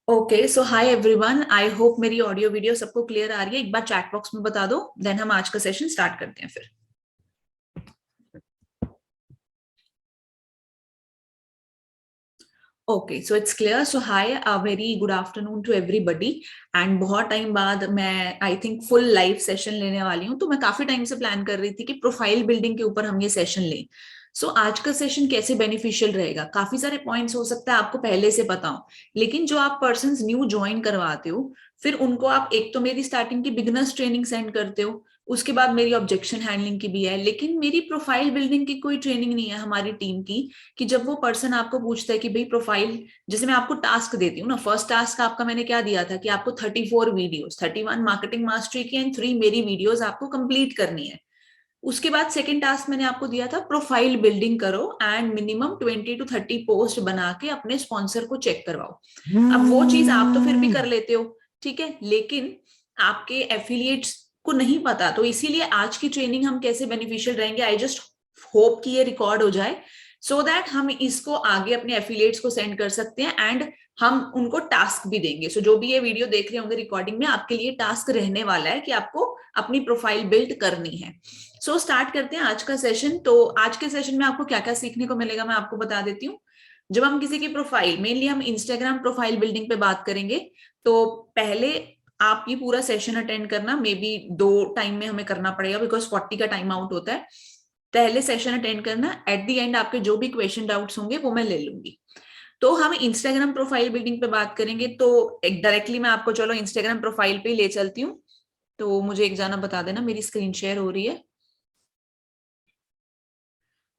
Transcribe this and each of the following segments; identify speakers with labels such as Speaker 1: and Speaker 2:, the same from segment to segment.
Speaker 1: Okay so hi everyone, I hope मेरी audio video सबको clear आ रही है। एक बार चैट बॉक्स में बता दो, देन हम आज का सेशन स्टार्ट करते हैं फिर। Okay so it's clear. So hi, very good afternoon to everybody. And बहुत टाइम बाद मैं I think full live session लेने वाली हूँ। तो मैं काफी टाइम से प्लान कर रही थी कि प्रोफाइल बिल्डिंग के ऊपर हम ये सेशन लें। सो आज का सेशन कैसे बेनिफिशियल रहेगा, काफी सारे पॉइंट्स हो सकता है आपको पहले से पता हो, लेकिन जो आप पर्सन न्यू ज्वाइन करवाते हो फिर उनको आप एक तो मेरी स्टार्टिंग की बिगनर्स ट्रेनिंग सेंड करते हो, उसके बाद मेरी ऑब्जेक्शन हैंडलिंग की भी है, लेकिन मेरी प्रोफाइल बिल्डिंग की कोई ट्रेनिंग नहीं है हमारी टीम की। कि जब वो पर्सन आपको पूछता है कि भाई प्रोफाइल, जैसे मैं आपको टास्क देती हूँ ना, फर्स्ट टास्क आपका मैंने क्या दिया था कि आपको 34 वीडियोस, 31 मार्केटिंग मास्टरी की एंड 3 मेरी वीडियोस आपको कंप्लीट करनी है। उसके बाद सेकंड टास्क मैंने आपको दिया था प्रोफाइल बिल्डिंग करो एंड मिनिमम 20 to 30 पोस्ट बना के अपने स्पॉन्सर को चेक करवाओ। अब वो चीज आप तो फिर भी कर लेते हो, ठीक है, लेकिन आपके एफिलिएट्स को नहीं पता। तो इसीलिए आज की ट्रेनिंग हम कैसे बेनिफिशियल रहेंगे, आई जस्ट होप कि ये रिकॉर्ड हो जाए सो दैट हम इसको आगे अपने एफिलिएट्स को सेंड कर सकते हैं एंड हम उनको टास्क भी देंगे। सो जो भी ये वीडियो देख रहे होंगे रिकॉर्डिंग में, आपके लिए टास्क रहने वाला है कि आपको अपनी प्रोफाइल बिल्ड करनी है। सो स्टार्ट करते हैं आज का सेशन। तो आज के सेशन में आपको क्या क्या सीखने को मिलेगा मैं आपको बता देती हूँ। जब हम किसी की प्रोफाइल, मेनली हम इंस्टाग्राम प्रोफाइल बिल्डिंग पे बात करेंगे, तो पहले आप ये पूरा सेशन अटेंड करना, मे बी 2 टाइम में हमें करना पड़ेगा बिकॉज 40 का टाइम आउट होता है। पहले सेशन अटेंड करना, एट द एंड आपके जो भी क्वेश्चन डाउट्स होंगे वो मैं ले लूंगी। तो हम इंस्टाग्राम प्रोफाइल बिल्डिंग पे बात करेंगे, तो एक डायरेक्टली मैं आपको चलो इंस्टाग्राम प्रोफाइल पे ही ले चलती हूँ। तो मुझे एक जाना बता देना, मेरी स्क्रीन शेयर हो रही है।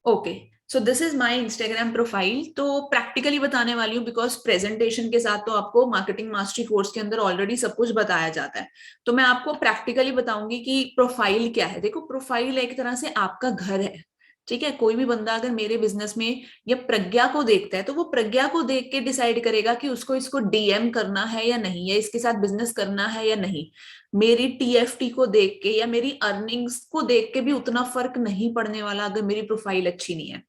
Speaker 1: Okay, so this is my Instagram profile. तो प्रैक्टिकली बताने वाली हूँ बिकॉज प्रेजेंटेशन के साथ तो आपको मार्केटिंग मास्टरी कोर्स के अंदर ऑलरेडी सब कुछ बताया जाता है। तो मैं आपको प्रैक्टिकली बताऊंगी कि प्रोफाइल क्या है। देखो, प्रोफाइल एक तरह से आपका घर है, ठीक है। कोई भी बंदा अगर मेरे बिजनेस में या प्रज्ञा को देखता है तो वो प्रज्ञा को देख के डिसाइड करेगा कि उसको इसको डीएम करना है या नहीं, या इसके साथ बिजनेस करना है या नहीं। मेरी टीएफटी को देख के या मेरी अर्निंग्स को देख के भी उतना फर्क नहीं पड़ने वाला अगर मेरी प्रोफाइल अच्छी नहीं है।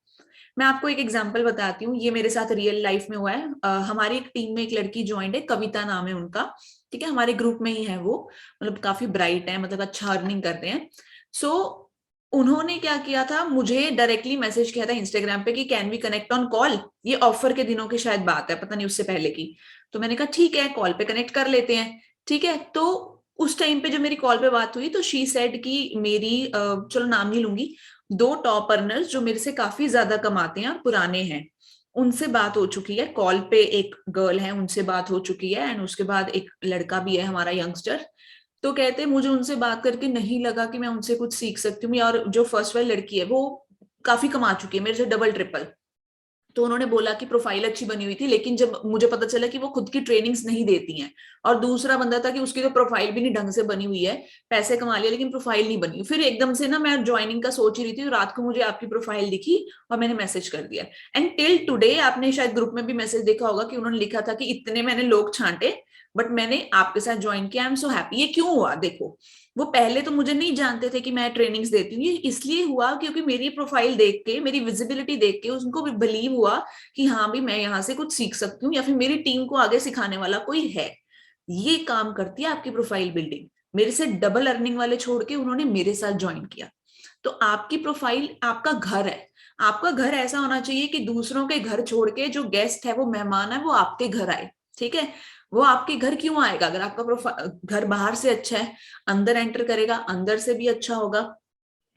Speaker 1: मैं आपको एक एग्जांपल बताती हूँ, ये मेरे साथ रियल लाइफ में हुआ है। हमारी एक टीम में एक लड़की ज्वाइंट है, कविता नाम है उनका, ठीक है, हमारे ग्रुप में ही है वो। मतलब काफी ब्राइट है, मतलब अच्छा अर्निंग करते हैं। सो उन्होंने क्या किया था, मुझे डायरेक्टली मैसेज किया था इंस्टाग्राम पे कि can we connect on call. ये ऑफर के दिनों की शायद बात है, पता नहीं उससे पहले की। तो मैंने कहा ठीक है, कॉल पे कनेक्ट कर लेते हैं, ठीक है। तो उस टाइम पे जब मेरी कॉल पे बात हुई तो शी सेड कि मेरी चलो नाम नहीं लूंगी, 2 टॉप अर्नर्स जो मेरे से काफी ज्यादा कमाते हैं और पुराने हैं, उनसे बात हो चुकी है। कॉल पे एक गर्ल है, उनसे बात हो चुकी है, एंड उसके बाद एक लड़का भी है हमारा यंगस्टर। तो कहते मुझे उनसे बात करके नहीं लगा कि मैं उनसे कुछ सीख सकती हूँ, और जो फर्स्ट वाली लड़की है वो काफी कमा चुकी है मेरे से डबल ट्रिपल। तो उन्होंने बोला कि प्रोफाइल अच्छी बनी हुई थी, लेकिन जब मुझे पता चला कि वो खुद की ट्रेनिंग्स नहीं देती हैं, और दूसरा बंदा था कि उसकी तो प्रोफाइल भी नहीं ढंग से बनी हुई है, पैसे कमा लिया लेकिन प्रोफाइल नहीं बनी। फिर एकदम से ना मैं ज्वाइनिंग का सोच ही रही थी, तो रात को मुझे आपकी प्रोफाइल दिखी और मैंने मैसेज कर दिया। एंड टिल टुडे आपने शायद ग्रुप में भी मैसेज देखा होगा कि उन्होंने लिखा था कि इतने मैंने लोग छांटे बट मैंने आपके साथ ज्वाइन किया, आई एम सो हैप्पी। ये क्यों हुआ देखो, वो पहले तो मुझे नहीं जानते थे कि मैं ट्रेनिंग्स देती हूँ। ये इसलिए हुआ क्योंकि मेरी प्रोफाइल देख के, मेरी विजिबिलिटी देख के उनको भी बिलीव हुआ कि हाँ भी मैं यहाँ से कुछ सीख सकती हूँ, या फिर मेरी टीम को आगे सिखाने वाला कोई है। ये काम करती है आपकी प्रोफाइल बिल्डिंग। मेरे से डबल अर्निंग वाले छोड़ के उन्होंने मेरे साथ ज्वाइन किया। तो आपकी प्रोफाइल आपका घर है। आपका घर ऐसा होना चाहिए कि दूसरों के घर छोड़ के जो गेस्ट है, वो मेहमान है, वो आपके घर आए, ठीक है। वो आपके घर क्यों आएगा अगर आपका प्रोफाइल घर बाहर से अच्छा है, अंदर एंटर करेगा अंदर से भी अच्छा होगा,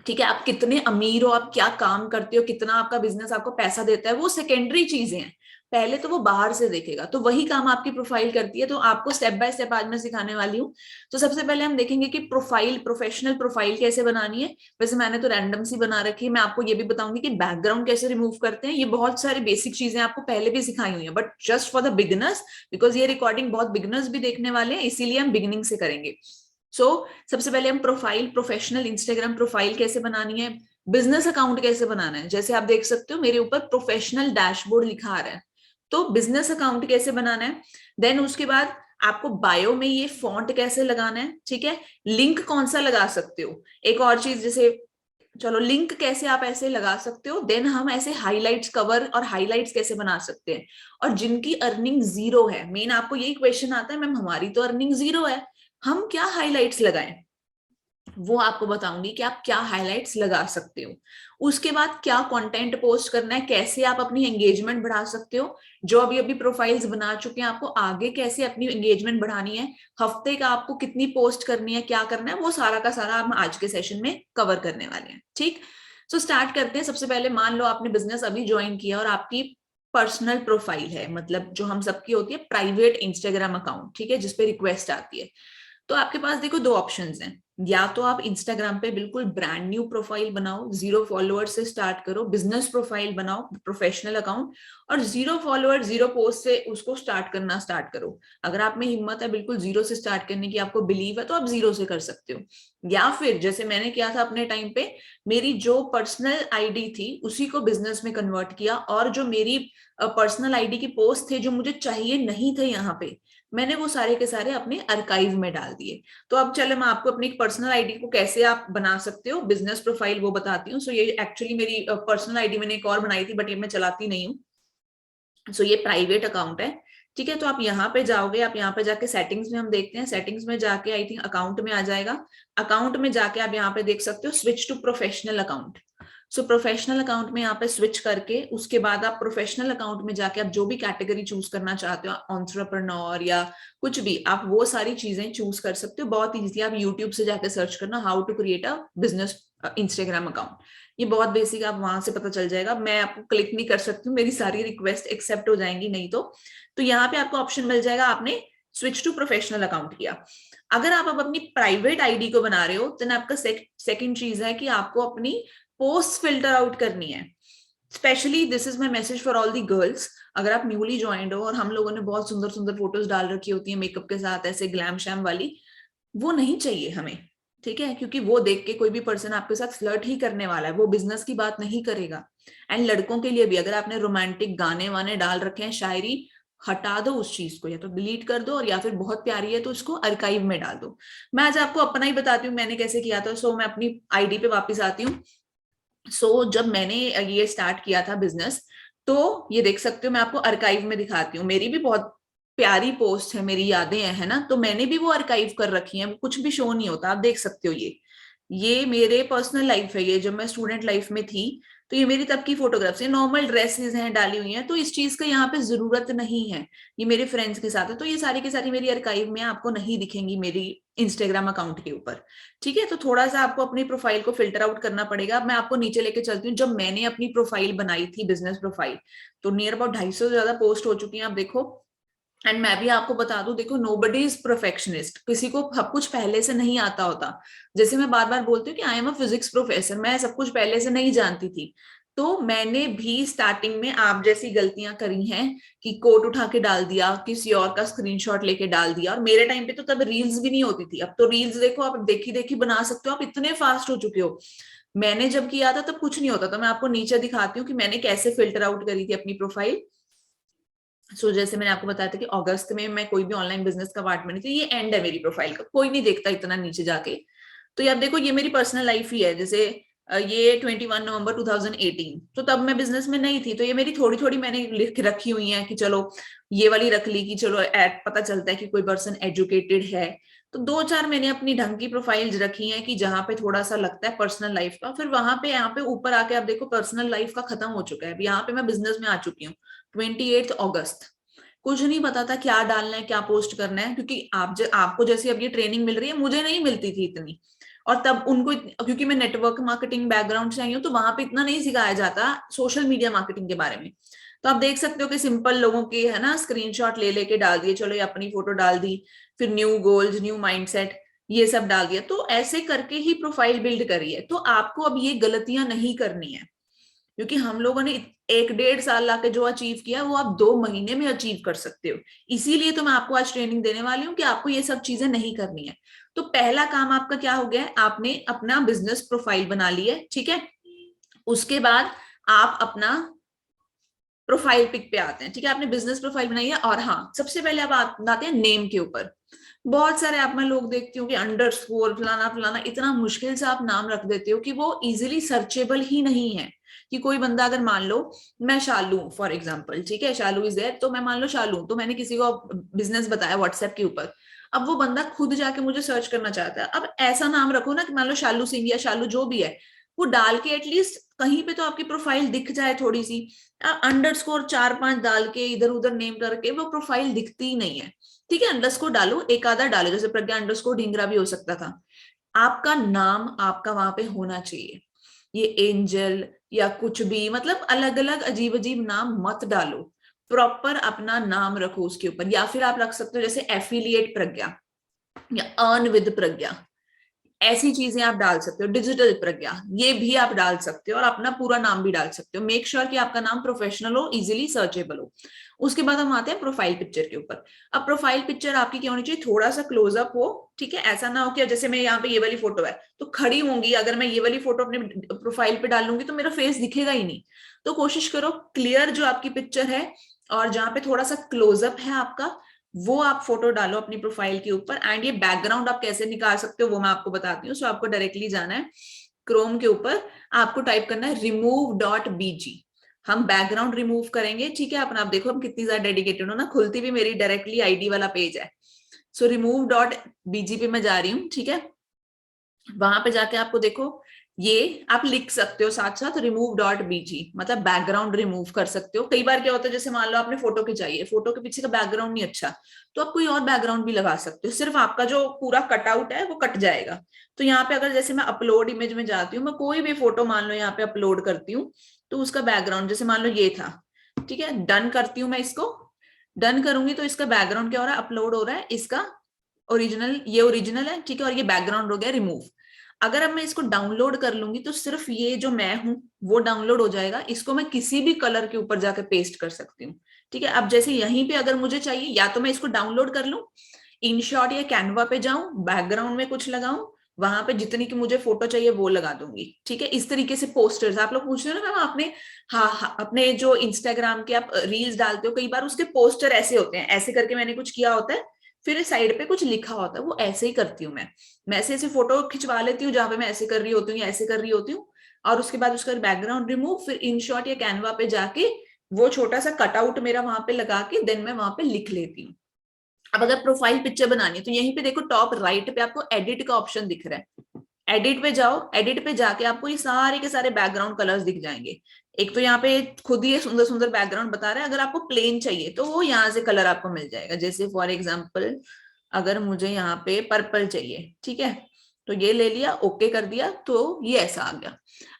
Speaker 1: ठीक है। आप कितने अमीर हो, आप क्या काम करते हो, कितना आपका बिजनेस आपको पैसा देता है, वो सेकेंडरी चीजें हैं। पहले तो वो बाहर से देखेगा, तो वही काम आपकी प्रोफाइल करती है। तो आपको स्टेप बाय स्टेप आज मैं सिखाने वाली हूँ। तो सबसे पहले हम देखेंगे कि प्रोफाइल, प्रोफेशनल प्रोफाइल कैसे बनानी है। वैसे मैंने तो रैंडम सी बना रखी है। मैं आपको ये भी बताऊंगी कि बैकग्राउंड कैसे रिमूव करते हैं। ये बहुत सारी बेसिक चीजें आपको पहले भी सिखाई हुई है, but just for the beginners, because ये रिकॉर्डिंग बहुत बिगिनर्स भी देखने वाले हैं, इसीलिए हम बिगिनिंग से करेंगे। सो सबसे पहले हम प्रोफाइल, प्रोफेशनल इंस्टाग्राम प्रोफाइल कैसे बनानी है, बिजनेस अकाउंट कैसे बनाना है। जैसे आप देख सकते हो मेरे ऊपर प्रोफेशनल डैशबोर्ड लिखा आ रहा है, तो बिजनेस अकाउंट कैसे बनाना है। देन उसके बाद आपको बायो में ये फॉन्ट कैसे लगाना है, ठीक है। लिंक कौन सा लगा सकते हो। एक और चीज, जैसे चलो लिंक कैसे आप ऐसे लगा सकते हो, देन हम ऐसे हाइलाइट्स कवर और हाइलाइट्स कैसे बना सकते हैं, और जिनकी अर्निंग जीरो है, मेन आपको यही क्वेश्चन आता है मैम हमारी तो अर्निंग जीरो है, हम क्या हाइलाइट्स लगाएं, वो आपको बताऊंगी कि आप क्या हाइलाइट्स लगा सकते हो। उसके बाद क्या कंटेंट पोस्ट करना है, कैसे आप अपनी एंगेजमेंट बढ़ा सकते हो, जो अभी अभी प्रोफाइल्स बना चुके हैं आपको आगे कैसे अपनी एंगेजमेंट बढ़ानी है, हफ्ते का आपको कितनी पोस्ट करनी है, क्या करना है, वो सारा का सारा हम आज के सेशन में कवर करने वाले हैं। ठीक, सो स्टार्ट करते हैं। सबसे पहले मान लो आपने बिजनेस अभी ज्वाइन किया और आपकी पर्सनल प्रोफाइल है, मतलब जो हम सबकी होती है प्राइवेट इंस्टाग्राम अकाउंट, ठीक है, जिसपे रिक्वेस्ट आती है। तो आपके पास देखो दो ऑप्शंस हैं, या तो आप इंस्टाग्राम पे बिल्कुल ब्रांड न्यू प्रोफाइल बनाओ, 0 फॉलोअर से स्टार्ट करो, बिजनेस प्रोफाइल बनाओ, प्रोफेशनल अकाउंट, और 0 फॉलोअर 0 पोस्ट से उसको स्टार्ट करो। अगर आप में हिम्मत है बिल्कुल जीरो से स्टार्ट करने की, आपको बिलीव है, तो आप जीरो से कर सकते हो। या फिर जैसे मैंने किया था अपने टाइम पे, मेरी जो पर्सनल आईडी थी उसी को बिजनेस में कन्वर्ट किया, और जो मेरी पर्सनल आईडी की पोस्ट थे जो मुझे चाहिए नहीं थे यहाँ पे, मैंने वो सारे के सारे अपने आर्काइव में डाल दिए। तो अब चलो मैं आपको अपनी पर्सनल आईडी को कैसे आप बना सकते हो बिजनेस प्रोफाइल वो बताती हूँ। सो ये एक्चुअली मेरी पर्सनल आईडी मैंने एक और बनाई थी, बट ये मैं चलाती नहीं हूँ। सो ये प्राइवेट अकाउंट है, ठीक है। तो आप यहाँ पे जाओगे, आप यहाँ पे जाके सेटिंग्स में, हम देखते हैं सेटिंग्स में जाके, आई थिंक अकाउंट में आ जाएगा। अकाउंट में जाके आप यहाँ पे देख सकते हो switch to professional account. So professional account में यहाँ पे स्विच करके उसके बाद आप प्रोफेशनल अकाउंट में जाके आप जो भी कैटेगरी चूज करना चाहते हो, एंटरप्रेन्योर या कुछ भी, आप वो सारी चीजें चूज कर सकते हो। बहुत इजी, आप यूट्यूब से जाके सर्च करना how to create a business Instagram account, ये बहुत बेसिक, आप वहां से पता चल जाएगा। मैं आपको क्लिक नहीं कर सकती हूँ, मेरी सारी रिक्वेस्ट एक्सेप्ट हो जाएंगी नहीं तो यहाँ पे आपको ऑप्शन मिल जाएगा, आपने स्विच टू प्रोफेशनल अकाउंट किया। अगर आप अब अपनी प्राइवेट आईडी को बना रहे हो, तो आपका सेकंड चीज है कि आपको अपनी पोस्ट फिल्टर आउट करनी है। Specially this is my message for all the girls, अगर आप न्यूली ज्वाइंड हो और हम लोगों ने बहुत सुंदर सुंदर फोटोज डाल रखी होती है मेकअप के साथ, ऐसे ग्लैम शैम वाली, वो नहीं चाहिए हमें, ठीक है, क्योंकि वो देख के कोई भी पर्सन आपके साथ फ्लर्ट ही करने वाला है, वो बिजनेस की बात नहीं करेगा। एंड लड़कों के लिए भी, अगर आपने रोमांटिक गाने वाने डाल रखे हैं, शायरी, हटा दो उस चीज को, या तो डिलीट कर दो, और या फिर बहुत प्यारी है तो उसको आर्काइव में डाल दो। मैं आज आपको अपना ही बताती हूँ मैंने कैसे किया था। सो मैं अपनी आईडी पे वापस आती हूँ। सो जब मैंने ये स्टार्ट किया था बिजनेस, तो ये देख सकते हो, मैं आपको आर्काइव में दिखाती हूँ, मेरी भी बहुत प्यारी पोस्ट है, मेरी यादें है ना, तो मैंने भी वो आर्काइव कर रखी है, कुछ भी शो नहीं होता, आप देख सकते हो। ये मेरे पर्सनल लाइफ है, ये जब मैं स्टूडेंट लाइफ में थी, तो ये मेरी तब की फोटोग्राफ्स है, नॉर्मल ड्रेसेस हैं डाली हुई हैं, तो इस चीज का यहाँ पे जरूरत नहीं है। ये मेरे फ्रेंड्स के साथ है, तो ये सारी की सारी मेरी आर्काइव में आपको नहीं दिखेंगी मेरी इंस्टाग्राम अकाउंट के ऊपर, ठीक है। तो थोड़ा सा आपको अपनी प्रोफाइल को फिल्टर आउट करना पड़ेगा। अब मैं आपको नीचे लेके चलती हूँ, जब मैंने अपनी प्रोफाइल बनाई थी बिजनेस प्रोफाइल, तो नियर अबाउट 250 से ज्यादा पोस्ट हो चुकी हैं, आप देखो। एंड मैं भी आपको बता दूं, देखो नोबडी इज परफेक्शनिस्ट, किसी को सब कुछ पहले से नहीं आता होता। जैसे मैं बार बार बोलती हूँ कि I am a physics professor, मैं सब कुछ पहले से नहीं जानती थी, तो मैंने भी स्टार्टिंग में आप जैसी गलतियां करी हैं, कि कोट उठा के डाल दिया, किसी और का स्क्रीनशॉट लेके डाल दिया। और मेरे टाइम पे तो तब रील्स भी नहीं होती थी, अब तो रील्स देखो, आप देखी देखी बना सकते हो, आप इतने फास्ट हो चुके हो। मैंने जब किया था तब कुछ नहीं होता था। मैं आपको नीचे दिखाती हूँ कि मैंने कैसे फिल्टर आउट करी थी अपनी प्रोफाइल। जैसे मैंने आपको बताया था कि अगस्त में मैं कोई भी ऑनलाइन बिजनेस का पार्ट में नहीं थी, ये एंड है मेरी प्रोफाइल का, कोई नहीं देखता इतना नीचे जाके। तो ये आप देखो, ये मेरी पर्सनल लाइफ ही है। जैसे ये 21 नवंबर 2018, तो तब मैं बिजनेस में नहीं थी, तो ये मेरी थोड़ी थोड़ी मैंने लिख रखी हुई है कि चलो ये वाली रख ली, कि चलो पता चलता है कि कोई पर्सन एजुकेटेड है। तो दो चार मैंने अपनी ढंग की प्रोफाइल्स रखी हैं कि जहां पे थोड़ा सा लगता है पर्सनल लाइफ का, फिर वहां पे यहाँ पे ऊपर आके आप देखो पर्सनल लाइफ का खत्म हो चुका है। यहाँ पे मैं बिजनेस में आ चुकी हूँ 28 अगस्त। कुछ नहीं पता था क्या डालना है, क्या पोस्ट करना है, क्योंकि आपको जैसे अब ये ट्रेनिंग मिल रही है, मुझे नहीं मिलती थी इतनी। और तब उनको क्योंकि मैं नेटवर्क मार्केटिंग बैकग्राउंड से आई हूँ, तो वहां पे इतना नहीं सिखाया जाता सोशल मीडिया मार्केटिंग के बारे में। तो आप देख सकते हो कि सिंपल लोगों की है ना, स्क्रीनशॉट ले लेके डाल दिए, चलो ये अपनी फोटो डाल दी, फिर न्यू गोल्स न्यू माइंडसेट, ये सब डाल दिया। तो ऐसे करके ही प्रोफाइल बिल्ड करी है। तो आपको अब ये गलतियां नहीं करनी है, क्योंकि हम लोगों ने 1-1.5 साल लाके जो अचीव किया, वो आप 2 महीने में अचीव कर सकते हो। इसीलिए तो मैं आपको आज ट्रेनिंग देने वाली हूँ कि आपको ये सब चीजें नहीं करनी है। तो पहला काम आपका क्या हो गया है, आपने अपना बिजनेस प्रोफाइल बना ली है, ठीक है। उसके बाद आप अपना प्रोफाइल पिक पे आते हैं, ठीक है, आपने बिजनेस प्रोफाइल बनाई है। और हाँ, सबसे पहले अब आते हैं नेम के ऊपर। बहुत सारे ऐप में लोग देखती हूँ कि अंडरस्कोर फलाना फलाना, इतना मुश्किल से आप नाम रख देते हो कि वो इजीली सर्चेबल ही नहीं है। कि कोई बंदा अगर मान लो मैं शालू फॉर एग्जांपल, ठीक है, शालू इज देयर, तो मैं मान लो शालू, तो मैंने किसी को बिजनेस बताया व्हाट्सएप के ऊपर, अब वो बंदा खुद जाके मुझे सर्च करना चाहता है, अब ऐसा नाम रखो ना कि मान लो शालू सिंह या शालू जो भी है, वो डाल के एटलीस्ट कहीं पे तो आपकी प्रोफाइल दिख जाए थोड़ी सी। अंडरस्कोर 4-5 डाल के इधर उधर नेम करके वो प्रोफाइल दिखती ही नहीं है। ठीक है, अंडरस्कोर डालो, एक आधा डालो, जैसे प्रज्ञा अंडरस्कोर ढींगरा भी हो सकता था। आपका नाम आपका वहां पे होना चाहिए। ये एंजल या कुछ भी, मतलब अलग अलग अजीब अजीब नाम मत डालो, प्रॉपर अपना नाम रखो उसके ऊपर। या फिर आप रख सकते हो जैसे एफिलिएट प्रज्ञा या अर्न विद प्रज्ञा, ऐसी चीजें आप डाल सकते हो। डिजिटल प्रज्ञा ये भी आप डाल सकते हो, और अपना पूरा नाम भी डाल सकते हो। मेक श्योर कि आपका नाम प्रोफेशनल हो, इजीली सर्चेबल हो। उसके बाद हम आते हैं प्रोफाइल पिक्चर के ऊपर। अब प्रोफाइल पिक्चर आपकी क्या होनी चाहिए, थोड़ा सा क्लोजअप हो। ठीक है, ऐसा ना हो कि जैसे मैं यहाँ पे ये वाली फोटो है तो खड़ी होंगी, अगर मैं ये वाली फोटो अपने प्रोफाइल पे डालूंगी तो मेरा फेस दिखेगा ही नहीं। तो कोशिश करो क्लियर जो आपकी पिक्चर है, और जहां पे थोड़ा सा क्लोजअप है आपका, वो आप फोटो डालो अपनी प्रोफाइल के ऊपर। एंड ये बैकग्राउंड आप कैसे निकाल सकते हो वो मैं आपको बताती हूँ। सो आपको डायरेक्टली जाना है क्रोम के ऊपर, आपको टाइप करना है remove.bg। हम बैकग्राउंड रिमूव करेंगे, ठीक है। अपना आप देखो हम कितनी ज्यादा डेडिकेटेड हो ना, खुलती भी मेरी डायरेक्टली आईडी वाला पेज है। सो remove.bg पे मैं जा रही हूँ, ठीक है। वहां पे जाके आपको देखो, ये आप लिख सकते हो साथ साथ remove.bg, मतलब बैकग्राउंड रिमूव कर सकते हो। कई बार क्या होता है, जैसे मान लो आपने फोटो खिंचाई है, फोटो के पीछे का बैकग्राउंड नहीं अच्छा, तो आप कोई और बैकग्राउंड भी लगा सकते हो, सिर्फ आपका जो पूरा कटआउट है वो कट जाएगा। तो यहाँ पे अगर जैसे मैं अपलोड इमेज में जाती हूँ, मैं कोई भी फोटो मान लो यहाँ पे अपलोड करती हूँ, तो उसका बैकग्राउंड जैसे मान लो ये था, ठीक है, डन करती हूँ मैं इसको। डन करूंगी तो इसका बैकग्राउंड क्या हो रहा है, अपलोड हो रहा है, इसका ओरिजिनल, ये ओरिजिनल है, ठीक है, और ये बैकग्राउंड हो गया रिमूव। अगर अब मैं इसको डाउनलोड कर लूंगी तो सिर्फ ये जो मैं हूं वो डाउनलोड हो जाएगा, इसको मैं किसी भी कलर के ऊपर जाकर पेस्ट कर सकती हूँ। ठीक है, अब जैसे यहीं पे अगर मुझे चाहिए, या तो मैं इसको डाउनलोड कर लूं, इनशॉट या कैनवा पे जाऊं, बैकग्राउंड में कुछ लगाऊं, वहां पे जितनी की मुझे फोटो चाहिए वो लगा दूंगी। ठीक है, इस तरीके से पोस्टर्स आप लोग पूछ रहे हो ना मैम आपने, हाँ हाँ, अपने जो इंस्टाग्राम के आप रील्स डालते हो, कई बार उसके पोस्टर ऐसे होते हैं, ऐसे करके मैंने कुछ किया होता है, फिर साइड पे कुछ लिखा होता है, वो ऐसे ही करती हूँ मैं ऐसे ऐसे फोटो खिंचवा लेती हूँ जहां पे मैं ऐसे कर रही होती हूँ या ऐसे कर रही होती हूँ, और उसके बाद उसका बैकग्राउंड रिमूव, फिर इनशॉट या कैनवा पे जाके वो छोटा सा कटआउट मेरा वहां पे लगा के देन मैं वहां पे लिख लेती हूँ। अब अगर प्रोफाइल पिक्चर बनानी है तो यहीं पे देखो टॉप राइट पे आपको एडिट का ऑप्शन दिख रहा है। एडिट पे जाओ, एडिट पे जाके आपको ये सारे के सारे बैकग्राउंड कलर्स दिख जाएंगे। एक तो यहाँ पे खुद ही सुंदर सुंदर बैकग्राउंड बता रहा है, अगर आपको प्लेन चाहिए तो वो यहाँ से कलर आपको मिल जाएगा। जैसे फॉर एग्जाम्पल अगर मुझे यहाँ पे पर्पल चाहिए, ठीक है, तो ये ले लिया, ओके कर दिया, तो ये ऐसा आ गया।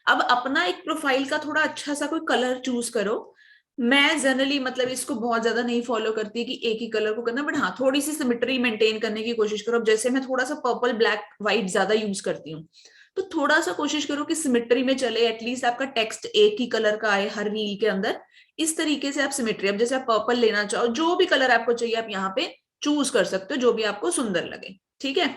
Speaker 1: अब अपना एक प्रोफाइल का थोड़ा अच्छा सा कोई कलर चूज करो। मैं जनरली मतलब इसको बहुत ज्यादा नहीं फॉलो करती कि एक ही कलर को करना, बट हाँ थोड़ी सी सिमेट्री मेंटेन करने की कोशिश करो। अब जैसे मैं थोड़ा सा पर्पल ब्लैक व्हाइट ज्यादा यूज करती हूँ, तो थोड़ा सा कोशिश करो कि सिमेट्री में चले, एटलीस्ट आपका टेक्स्ट एक ही कलर का आए हर रील के अंदर। इस तरीके से आप सिमेट्री, अब जैसे आप पर्पल लेना चाहो, जो भी कलर आपको चाहिए आप यहाँ पे चूज कर सकते हो, जो भी आपको सुंदर लगे। ठीक है,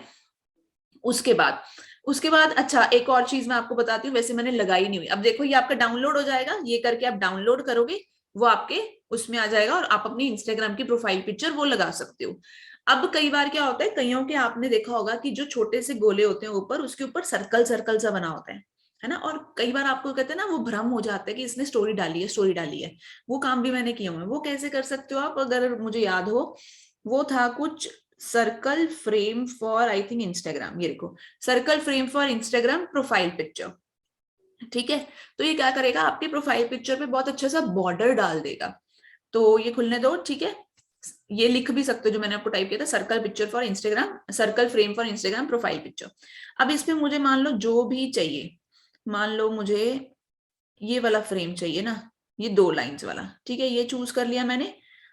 Speaker 1: उसके बाद अच्छा एक और चीज मैं आपको बताती हूँ, वैसे मैंने लगाई नहीं हुई। अब देखो ये आपका डाउनलोड हो जाएगा, ये करके आप डाउनलोड करोगे, वो आपके उसमें आ जाएगा, और आप अपनी इंस्टाग्राम की प्रोफाइल पिक्चर वो लगा सकते हो। अब कई बार क्या होता है, कईयों के आपने देखा होगा कि जो छोटे से गोले होते हैं ऊपर, उसके ऊपर सर्कल सर्कल सा बना होता है ना, और कई बार आपको कहते हैं ना वो भ्रम हो जाता है कि इसने स्टोरी डाली है, स्टोरी डाली है। वो काम भी मैंने किया हुआ है। वो कैसे कर सकते हो आप, अगर मुझे याद हो, वो था कुछ circle frame for I think Instagram, ये देखो, circle frame for Instagram profile picture. ठीक है, तो ये क्या करेगा, आपके प्रोफाइल पिक्चर पे बहुत अच्छा सा बॉर्डर डाल देगा। तो ये खुलने दो, ठीक है, ये लिख भी सकते हो जो मैंने आपको टाइप किया था, circle picture for Instagram, circle frame for Instagram profile picture. अब इसमें मुझे मान लो जो भी चाहिए, मान लो मुझे ये वाला फ्रेम चाहिए ना, ये 2 लाइंस वाला, ठीक है, ये चूज कर लिया मैंने।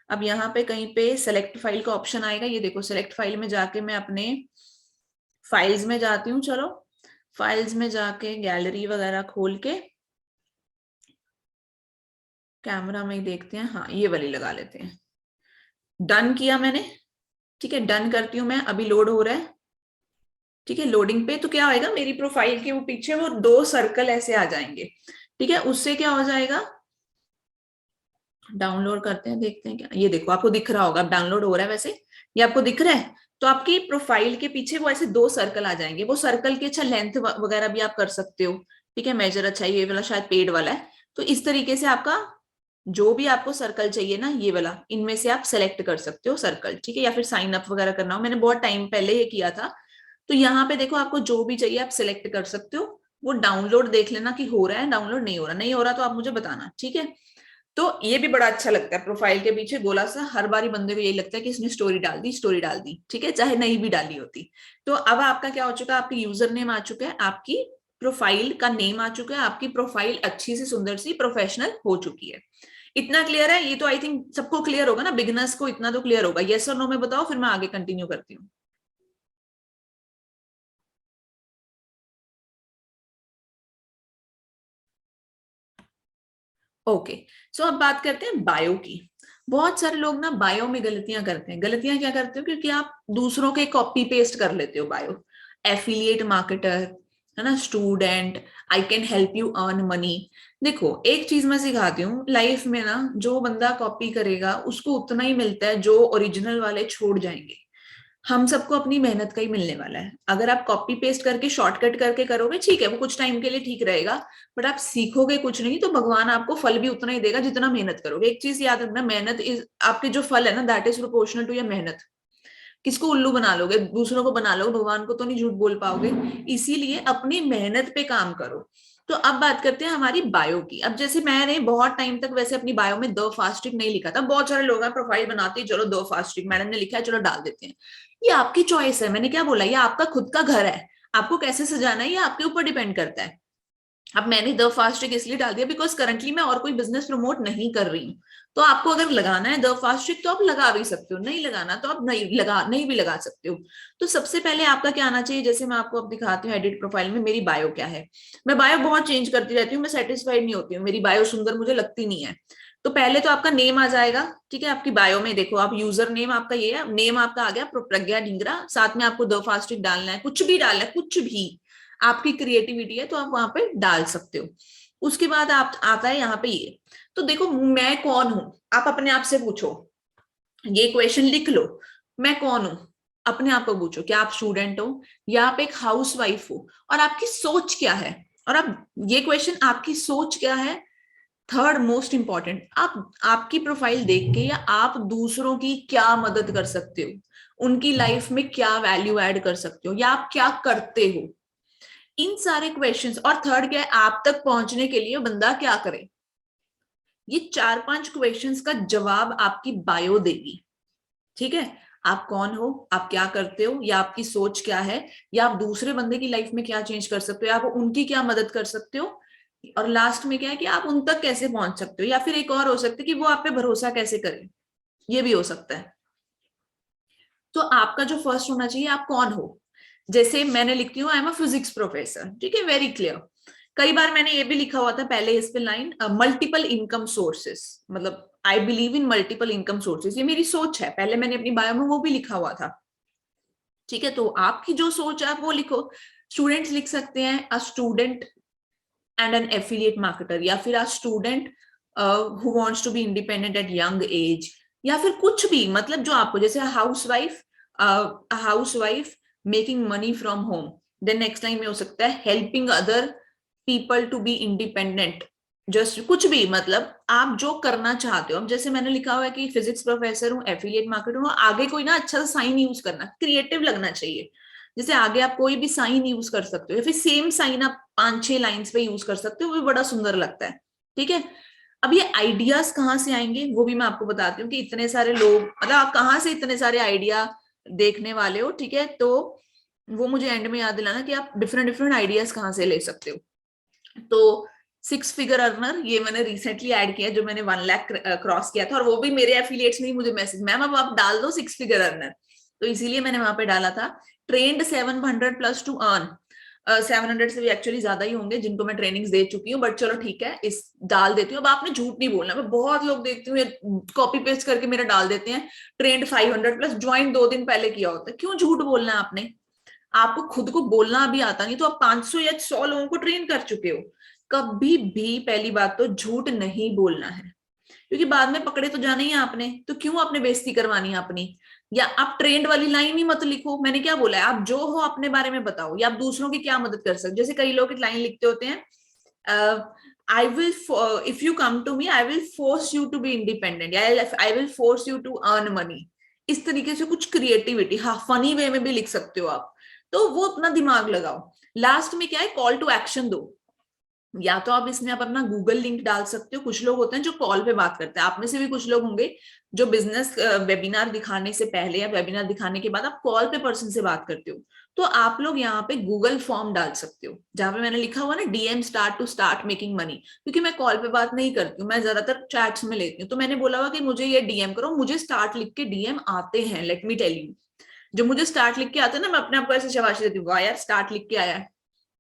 Speaker 1: अब यहाँ पे कहीं पे सेलेक्ट फाइल का ऑप्शन आएगा, ये देखो सेलेक्ट फाइल में जाके मैं अपने फाइल्स में जाती हूँ। चलो फाइल्स में जाके गैलरी वगैरह खोल के कैमरा में ही देखते हैं, हाँ ये वाली लगा लेते हैं। डन किया मैंने, ठीक है, डन करती हूँ मैं, अभी लोड हो रहा है। ठीक है, लोडिंग पे तो क्या होएगा, मेरी प्रोफाइल के वो पीछे वो 2 सर्कल ऐसे आ जाएंगे। ठीक है, उससे क्या हो जाएगा, डाउनलोड करते हैं, देखते हैं क्या, ये देखो आपको दिख रहा होगा, डाउनलोड हो रहा है वैसे, ये आपको दिख रहा है। तो आपकी प्रोफाइल के पीछे वो ऐसे 2 सर्कल आ जाएंगे, वो सर्कल की अच्छा लेंथ वगैरह भी आप कर सकते हो, ठीक है, मेजर। अच्छा ये वाला शायद पेड वाला है, तो इस तरीके से आपका जो भी आपको सर्कल चाहिए ना, ये वाला, इनमें से आप सेलेक्ट कर सकते हो सर्कल, ठीक है, या फिर साइन अप वगैरह करना हो, मैंने बहुत टाइम पहले ये किया था। तो यहाँ पे देखो आपको जो भी चाहिए आप सिलेक्ट कर सकते हो। वो डाउनलोड देख लेना कि हो रहा है, डाउनलोड नहीं हो रहा, नहीं हो रहा तो आप मुझे बताना, ठीक है। तो ये भी बड़ा अच्छा लगता है, प्रोफाइल के पीछे गोला सा, हर बारी बंदे को यही लगता है कि इसने स्टोरी डाल दी, स्टोरी डाल दी, ठीक है, चाहे नहीं भी डाली होती। तो अब आपका क्या हो चुका है, आपकी यूजर नेम आ चुका है, आपकी प्रोफाइल का नेम आ चुका है, आपकी प्रोफाइल अच्छी सी सुंदर सी प्रोफेशनल हो चुकी है। इतना क्लियर है? ये तो आई थिंक सबको क्लियर होगा ना, बिगनर्स को इतना तो क्लियर होगा। यस और नो में बताओ, फिर मैं आगे कंटिन्यू करती हूँ। ओके, सो अब बात करते हैं बायो की। बहुत सारे लोग ना बायो में गलतियां करते हैं। गलतियां क्या करते हो? क्योंकि आप दूसरों के कॉपी पेस्ट कर लेते हो बायो। एफिलिएट मार्केटर, है ना, student, I can help you earn money. देखो एक चीज मैं सिखाती हूँ लाइफ में ना, जो बंदा कॉपी करेगा उसको उतना ही मिलता है जो ओरिजिनल वाले छोड़ जाएंगे। हम सबको अपनी मेहनत का ही मिलने वाला है। अगर आप कॉपी पेस्ट करके शॉर्टकट करके करोगे, ठीक है, वो कुछ टाइम के लिए ठीक रहेगा, बट आप सीखोगे कुछ नहीं, तो भगवान आपको फल भी उतना ही देगा जितना मेहनत करोगे। एक चीज याद रखना, मेहनत इज आपके जो फल है ना, that is proportional to your मेहनत। किसको उल्लू बना लोगे? दूसरों को बना लोगे, भगवान को तो नहीं झूठ बोल पाओगे। इसीलिए अपनी मेहनत पे काम करो। तो अब बात करते हैं हमारी बायो की। अब जैसे मैंने बहुत टाइम तक वैसे अपनी बायो में द फास्टिंग नहीं लिखा था। बहुत सारे लोग हैं प्रोफाइल बनाते हैं, चलो द फास्टिंग मैडम ने लिखा है, चलो डाल देते हैं। ये आपकी चॉइस है, मैंने क्या बोला, ये आपका खुद का घर है। आपको कैसे सजाना है ये आपके ऊपर डिपेंड करता है। अब मैंने द फास्ट ट्रिक इसलिए डाल दिया बिकॉज करंटली मैं और कोई बिजनेस प्रमोट नहीं कर रही हूँ। तो आपको अगर लगाना है द फास्ट ट्रिक तो आप लगा भी सकते हो, नहीं लगाना तो आप नहीं भी लगा सकते हो। तो सबसे पहले आपका क्या आना चाहिए, जैसे मैं आपको अब दिखाती हूँ एडिट प्रोफाइल में मेरी बायो क्या है। मैं बायो बहुत चेंज करती रहती हूँ, मैं सेटिस्फाइड नहीं होती हूँ, मेरी बायो सुंदर मुझे लगती नहीं है। तो पहले तो आपका नेम आ जाएगा, ठीक है, आपकी बायो में देखो आप यूजर नेम आपका ये है, नेम आपका आ गया प्रज्ञा ढिंगरा, साथ में आपको द फास्ट ट्रिक डालना है, कुछ भी डालना है, कुछ भी आपकी क्रिएटिविटी है तो आप वहां पे डाल सकते हो। उसके बाद आप आता है यहाँ पे ये। तो देखो मैं कौन हूं, आप अपने आप से पूछो, ये क्वेश्चन लिख लो, मैं कौन हूं। अपने आप को पूछो, क्या आप स्टूडेंट हो या आप एक हाउस वाइफ हो, और आपकी सोच क्या है। और अब ये क्वेश्चन, आपकी सोच क्या है, थर्ड मोस्ट इंपॉर्टेंट, आप आपकी प्रोफाइल देख के या आप दूसरों की क्या मदद कर सकते हो, उनकी लाइफ में क्या वैल्यू ऐड कर सकते हो, या आप क्या करते हो। इन सारे क्वेश्चंस, और थर्ड क्या है, आप तक पहुंचने के लिए बंदा क्या करे। ये 4-5 क्वेश्चंस का जवाब आपकी बायो देगी, ठीक है। आप कौन हो, आप क्या करते हो, या आपकी सोच क्या है, या आप दूसरे बंदे की लाइफ में क्या चेंज कर सकते हो, या आप उनकी क्या मदद कर सकते हो, और लास्ट में क्या है कि आप उन तक कैसे पहुंच सकते हो, या फिर एक और हो सकता है कि वो आप पे भरोसा कैसे करें, ये भी हो सकता है। तो आपका जो फर्स्ट होना चाहिए, आप कौन हो। जैसे मैंने लिखती हूँ I am a physics professor, ठीक है, वेरी क्लियर। कई बार मैंने ये भी लिखा हुआ था पहले इस पे लाइन, मल्टीपल इनकम सोर्सेस, मतलब I believe in multiple income sources, ये मेरी सोच है, पहले मैंने अपनी बायो में वो भी लिखा हुआ था, ठीक है। तो आपकी जो सोच है आप वो लिखो। स्टूडेंट्स लिख सकते हैं a student and an affiliate marketer, या फिर a student who wants to be independent at young age, या फिर कुछ भी, मतलब जो आपको, जैसे house wife making money from home. Then next line में हो सकता है helping other people to be independent. Just कुछ भी, मतलब आप जो करना चाहते हो। अब जैसे मैंने लिखा हुआ है कि फिजिक्स प्रोफेसर हूँ, एफिलिएट मार्केटर हूँ, आगे कोई ना अच्छा सा साइन यूज करना, क्रिएटिव लगना चाहिए। जैसे आगे आप कोई भी साइन यूज कर सकते हो, या फिर सेम साइन आप 5-6 लाइंस पे यूज कर सकते हो, वो भी बड़ा सुंदर लगता है, ठीक है। अब ये आइडियाज कहाँ से आएंगे वो भी मैं आपको बताती हूँ कि इतने सारे लोग, मतलब आप कहाँ से इतने सारे आइडिया देखने वाले हो, ठीक है। तो वो मुझे एंड में याद दिलाना कि आप डिफरेंट डिफरेंट आइडियाज कहाँ से ले सकते हो। तो 6 फिगर अर्नर, ये मैंने रिसेंटली ऐड किया, जो मैंने 1 लाख क्रॉस किया था, और वो भी मेरे एफिलिएट्स ने ही मुझे मैसेज, मैम अब आप डाल दो 6 फिगर अर्नर। तो इसीलिए मैंने वहां पे डाला था। ट्रेंड 700 प्लस टू अर्न, 700 से भी एक्चुअली ज्यादा ही होंगे जिनको मैं ट्रेनिंग्स दे चुकी हूँ, बट चलो ठीक है, इस डाल देती हूँ। अब आपने झूठ नहीं बोलना, मैं बहुत लोग देखती हूँ कॉपी पेस्ट करके मेरा डाल देते हैं, ट्रेंड 500 प्लस, ज्वाइन 2 दिन पहले किया होता है। क्यों झूठ बोलना है आपने? आपको खुद को बोलना भी आता नहीं तो आप 500 या 100 लोगों को ट्रेन कर चुके हो। कभी भी पहली बात तो झूठ नहीं बोलना है, क्योंकि बाद में पकड़े तो जाना ही है आपने, तो क्यों आपने बेइज्जती करवानी है अपनी। या आप ट्रेंड वाली लाइन ही मत लिखो, मैंने क्या बोला है, आप जो हो अपने बारे में बताओ, या आप दूसरों की क्या मदद कर सकते। जैसे कई लोग एक लाइन लिखते होते हैं, I will, if you come to me I will force you to be independent, या I will force you to earn money. इस तरीके से कुछ क्रिएटिविटी, हाँ फनी वे में भी लिख सकते हो आप, तो वो अपना दिमाग लगाओ। लास्ट में क्या है, कॉल टू एक्शन दो। या तो आप इसमें आप अपना गूगल लिंक डाल सकते हो। कुछ लोग होते हैं जो कॉल पे बात करते हैं, आप में से भी कुछ लोग होंगे जो बिजनेस वेबिनार दिखाने से पहले या वेबिनार दिखाने के बाद आप कॉल पे पर्सन से बात करते हो, तो आप लोग यहाँ पे गूगल फॉर्म डाल सकते हो, जहां पे मैंने लिखा हुआ ना DM start to start making money. क्योंकि मैं कॉल पे बात नहीं करती हूँ, मैं ज्यादातर चैट्स में लेती हूँ, तो मैंने बोला हुआ कि मुझे ये डीएम करो, मुझे स्टार्ट लिख के डीएम आते हैं, लेट मी टेल यू। जो मुझे स्टार्ट लिख के आते हैं ना, मैं अपने आप को ऐसे शाबाशी देती हूँ, वाह यार स्टार्ट लिख के आया है,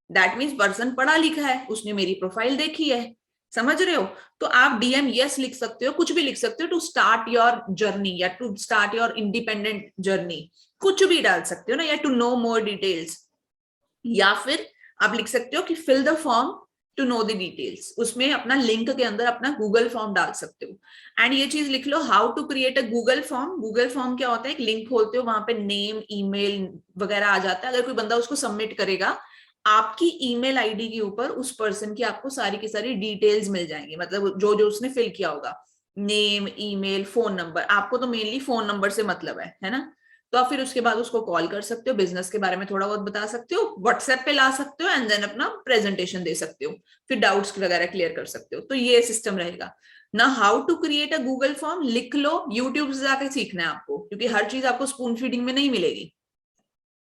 Speaker 1: दैट मीन्स पर्सन पढ़ा लिखा है, उसने मेरी प्रोफाइल देखी है। समझ रहे हो? तो आप डीएम यस लिख सकते हो, कुछ भी लिख सकते हो, टू स्टार्ट योर जर्नी या to start your independent journey, कुछ भी डाल सकते हो ना, या टू नो मोर डिटेल्स। या फिर आप लिख सकते हो कि fill the form to know the details, उसमें अपना लिंक के अंदर अपना गूगल फॉर्म डाल सकते हो। एंड ये चीज लिख लो, how to create a Google form. Google form क्या होता है, एक लिंक खोलते हो, वहां पे नेम ईमेल वगैरह आ जाता है। अगर कोई बंदा उसको सबमिट करेगा, आपकी ईमेल आईडी के ऊपर उस पर्सन की आपको सारी की सारी डिटेल्स मिल जाएंगी, मतलब जो जो उसने फिल किया होगा, नेम ईमेल फोन नंबर। आपको तो मेनली फोन नंबर से मतलब है ना? तो आप फिर उसके बाद उसको कॉल कर सकते हो, बिजनेस के बारे में थोड़ा बहुत बता सकते हो, व्हाट्सएप पे ला सकते हो, एंड देन अपना प्रेजेंटेशन दे सकते हो, फिर डाउट्स वगैरह क्लियर कर सकते हो। तो ये सिस्टम रहेगा ना। How to create a Google form लिख लो, यूट्यूब से जाकर सीखना है आपको, क्योंकि हर चीज आपको स्पून फीडिंग में नहीं मिलेगी।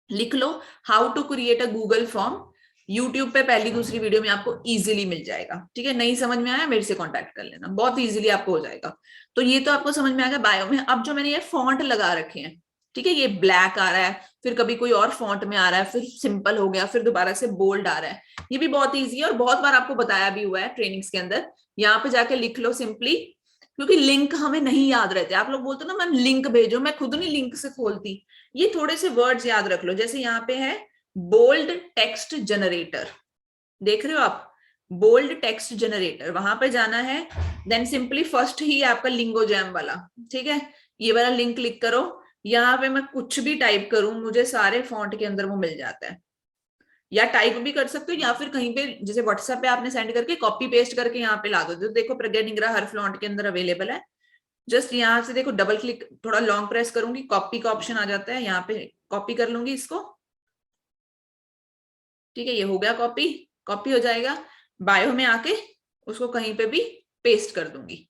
Speaker 1: लिख लो how to create a Google form, YouTube पे पहली दूसरी वीडियो में आपको इजीली मिल जाएगा। ठीक है, नहीं समझ में आया मेरे से कांटेक्ट कर लेना, बहुत इजीली आपको हो जाएगा। तो ये तो आपको समझ में आ गया बायो में। अब जो मैंने ये फॉन्ट लगा रखे हैं, ठीक है, ये ब्लैक आ रहा है, फिर कभी कोई और फॉन्ट में आ रहा है, फिर सिंपल हो गया, फिर दोबारा से बोल्ड आ रहा है, ये भी बहुत ईजी है और बहुत बार आपको बताया भी हुआ है ट्रेनिंग्स के अंदर। यहाँ पे जाके लिख लो सिंपली, क्योंकि लिंक हमें नहीं याद रहते। आप लोग बोलते हो ना मैम लिंक भेजो, मैं खुद नहीं लिंक से खोलती। ये थोड़े से वर्ड्स याद रख लो, जैसे यहाँ पे है बोल्ड टेक्स्ट जनरेटर, देख रहे हो आप, बोल्ड टेक्स्ट जनरेटर, वहां पे जाना है। देन सिंपली फर्स्ट ही आपका लिंगोजैम वाला, ठीक है, ये वाला लिंक क्लिक करो। यहाँ पे मैं कुछ भी टाइप करूं, मुझे सारे फॉन्ट के अंदर वो मिल जाता है। या टाइप भी कर सकते हो, या फिर कहीं पे जैसे व्हाट्सएप पे आपने सेंड करके कॉपी पेस्ट करके यहाँ पे ला दो। तो देखो प्रज्ञा निंगरा हर फॉन्ट के अंदर अवेलेबल है। जस्ट यहाँ से देखो, डबल क्लिक, थोड़ा लॉन्ग प्रेस करूंगी, कॉपी का ऑप्शन आ जाता है, यहाँ पे कॉपी कर लूंगी इसको। ठीक है, ये हो गया कॉपी, कॉपी हो जाएगा। बायो में आके उसको कहीं पे भी पेस्ट कर दूंगी।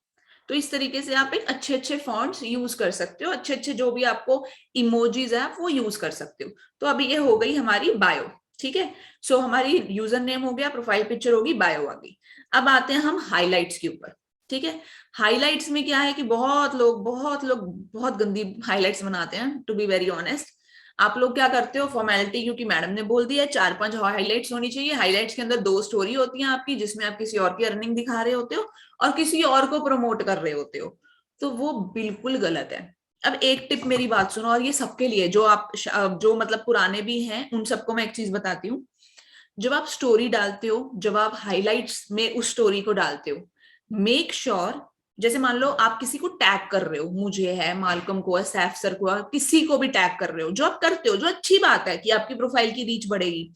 Speaker 1: तो इस तरीके से आप एक अच्छे अच्छे फॉन्ट्स यूज कर सकते हो, अच्छे अच्छे जो भी आपको इमोजीज है वो यूज कर सकते हो। तो अभी ये हो गई हमारी बायो। ठीक है, सो हमारी यूजर नेम हो गया, प्रोफाइल पिक्चर होगी, बायो आ गई। अब आते हैं हम हाइलाइट्स के ऊपर। ठीक है, हाइलाइट्स में क्या है कि बहुत लोग बहुत गंदी हाइलाइट्स बनाते हैं, टू बी वेरी ऑनेस्ट। आप लोग क्या करते हो, फॉर्मेलिटी, क्योंकि मैडम ने बोल दिया 4-5 हाइलाइट्स होनी चाहिए। हाइलाइट्स के अंदर 2 स्टोरी होती हैं आपकी, जिसमें आप किसी और की अर्निंग दिखा रहे होते हो और किसी और को प्रमोट कर रहे होते हो, तो वो बिल्कुल गलत है। अब एक टिप मेरी बात सुनो, और ये सबके लिए, जो आप जो मतलब पुराने भी हैं उन सबको मैं एक चीज बताती हूँ। जब आप स्टोरी डालते हो, जब आप हाइलाइट्स में उस स्टोरी को डालते हो, मेक श्योर, जैसे मान लो आप किसी को टैग कर रहे हो, मुझे है, मालकम को है, सैफ सर को है, किसी को भी टैग कर रहे हो, जो आप करते हो, जो अच्छी बात है कि आपकी प्रोफाइल की रीच बढ़ेगी।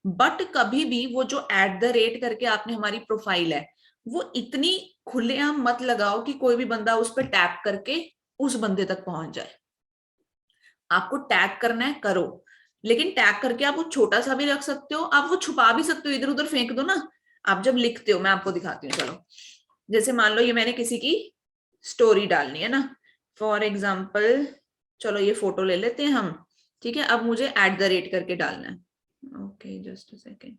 Speaker 1: बट कभी भी वो जो @ करके आपने हमारी प्रोफाइल है, वो इतनी खुलेआम मत लगाओ कि कोई भी बंदा उस पर टैप करके उस बंदे तक पहुंच जाए। आपको टैग करना है, करो, लेकिन टैग करके आप वो छोटा सा भी रख सकते हो, आप वो छुपा भी सकते हो, इधर उधर फेंक दो ना। आप जब लिखते हो, मैं आपको दिखाती हूँ, चलो। जैसे मान लो ये मैंने किसी की स्टोरी डालनी है ना, फॉर एग्जाम्पल, चलो ये फोटो ले लेते हैं हम। ठीक है, अब मुझे @ करके डालना है। ओके जस्ट अ सेकेंड,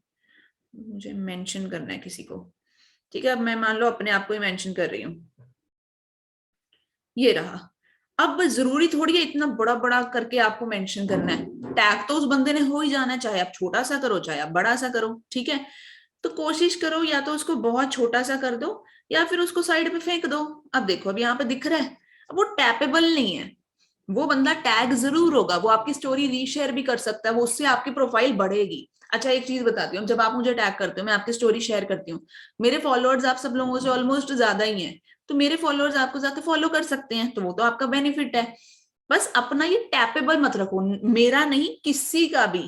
Speaker 1: मुझे मेंशन करना है किसी को। ठीक है, अब मैं मान लो अपने आप को ही मेंशन कर रही हूँ, ये रहा। अब जरूरी थोड़ी है इतना बड़ा बड़ा करके आपको मेंशन करना है, टैग तो उस बंदे ने हो ही जाना है, चाहे आप छोटा सा करो चाहे आप बड़ा सा करो। ठीक है, तो कोशिश करो या तो उसको बहुत छोटा सा कर दो, या फिर उसको साइड पे फेंक दो। अब देखो, अब यहाँ पे दिख रहा है, अब वो टैपेबल नहीं है, वो बंदा टैग जरूर होगा, वो आपकी स्टोरी रीशेयर भी कर सकता है, वो उससे आपकी प्रोफाइल बढ़ेगी। अच्छा एक चीज बताती हूँ, जब आप मुझे टैग करते हो, मैं आपकी स्टोरी शेयर करती हूँ, मेरे फॉलोअर्स आप सब लोगों से ऑलमोस्ट ज्यादा ही हैं, तो मेरे फॉलोअर्स आपको जाके फॉलो कर सकते हैं, तो वो तो आपका बेनिफिट है। बस अपना ये टैपेबल मत रखो, मेरा नहीं किसी का भी,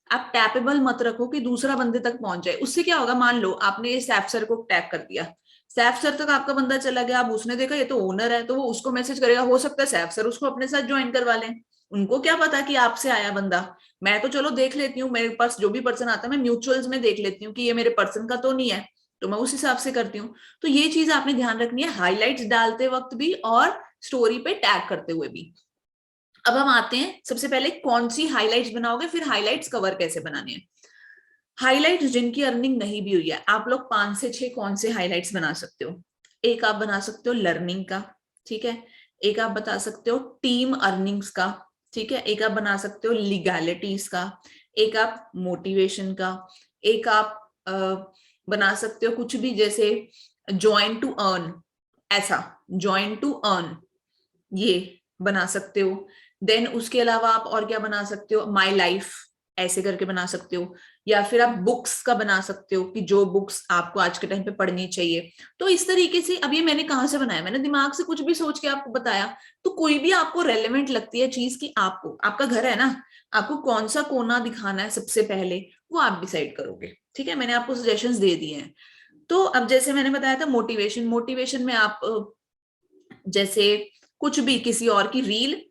Speaker 1: आप टैपेबल मत रखो कि दूसरा बंदे तक पहुंच जाए। उससे क्या होगा, मान लो आपने सैफ सर को टैग कर दिया, सैफ सर तक आपका बंदा चला गया, अब उसने देखा ये तो ओनर है, तो वो उसको मैसेज करेगा, हो सकता है सैफ सर उसको अपने साथ ज्वाइन करवा लें। उनको क्या पता कि आपसे आया बंदा, मैं तो चलो देख लेती हूँ, मेरे पास जो भी पर्सन आता है मैं म्यूचुअल्स में देख लेती हूँ कि ये मेरे पर्सन का तो नहीं है, तो मैं उस हिसाब से करती हूँ। तो ये चीज आपने ध्यान रखनी है, हाईलाइट्स डालते वक्त भी और स्टोरी पे टैग करते हुए भी। अब हम आते हैं, सबसे पहले कौन सी हाइलाइट्स बनाओगे, फिर हाइलाइट्स कवर कैसे बनाने हैं। हाइलाइट्स जिनकी अर्निंग नहीं भी हुई है, आप लोग 5 से 6 कौन से हाइलाइट्स बना सकते हो। एक आप बना सकते हो लर्निंग का, ठीक है। एक आप बता सकते हो टीम अर्निंग्स का, ठीक है। एक आप बना सकते हो लीगैलिटीज का। एक आप मोटिवेशन का। एक आप बना सकते हो कुछ भी, जैसे ज्वाइन टू अर्न, ऐसा ज्वाइन टू अर्न, ये बना सकते हो। देन उसके अलावा आप और क्या बना सकते हो, माई लाइफ ऐसे करके बना सकते हो। या फिर आप बुक्स का बना सकते हो कि जो बुक्स आपको आज के टाइम पे पढ़नी चाहिए। तो इस तरीके से, अब ये मैंने कहाँ से बनाया, मैंने दिमाग से कुछ भी सोच के आपको बताया। तो कोई भी आपको रेलेवेंट लगती है चीज की, आपको, आपका घर है ना, आपको कौन सा कोना दिखाना है सबसे पहले, वो आप डिसाइड करोगे, ठीक है। मैंने आपको सजेशंस दे दिए हैं। तो अब जैसे मैंने बताया था मोटिवेशन, मोटिवेशन में आप जैसे कुछ भी, किसी और की रील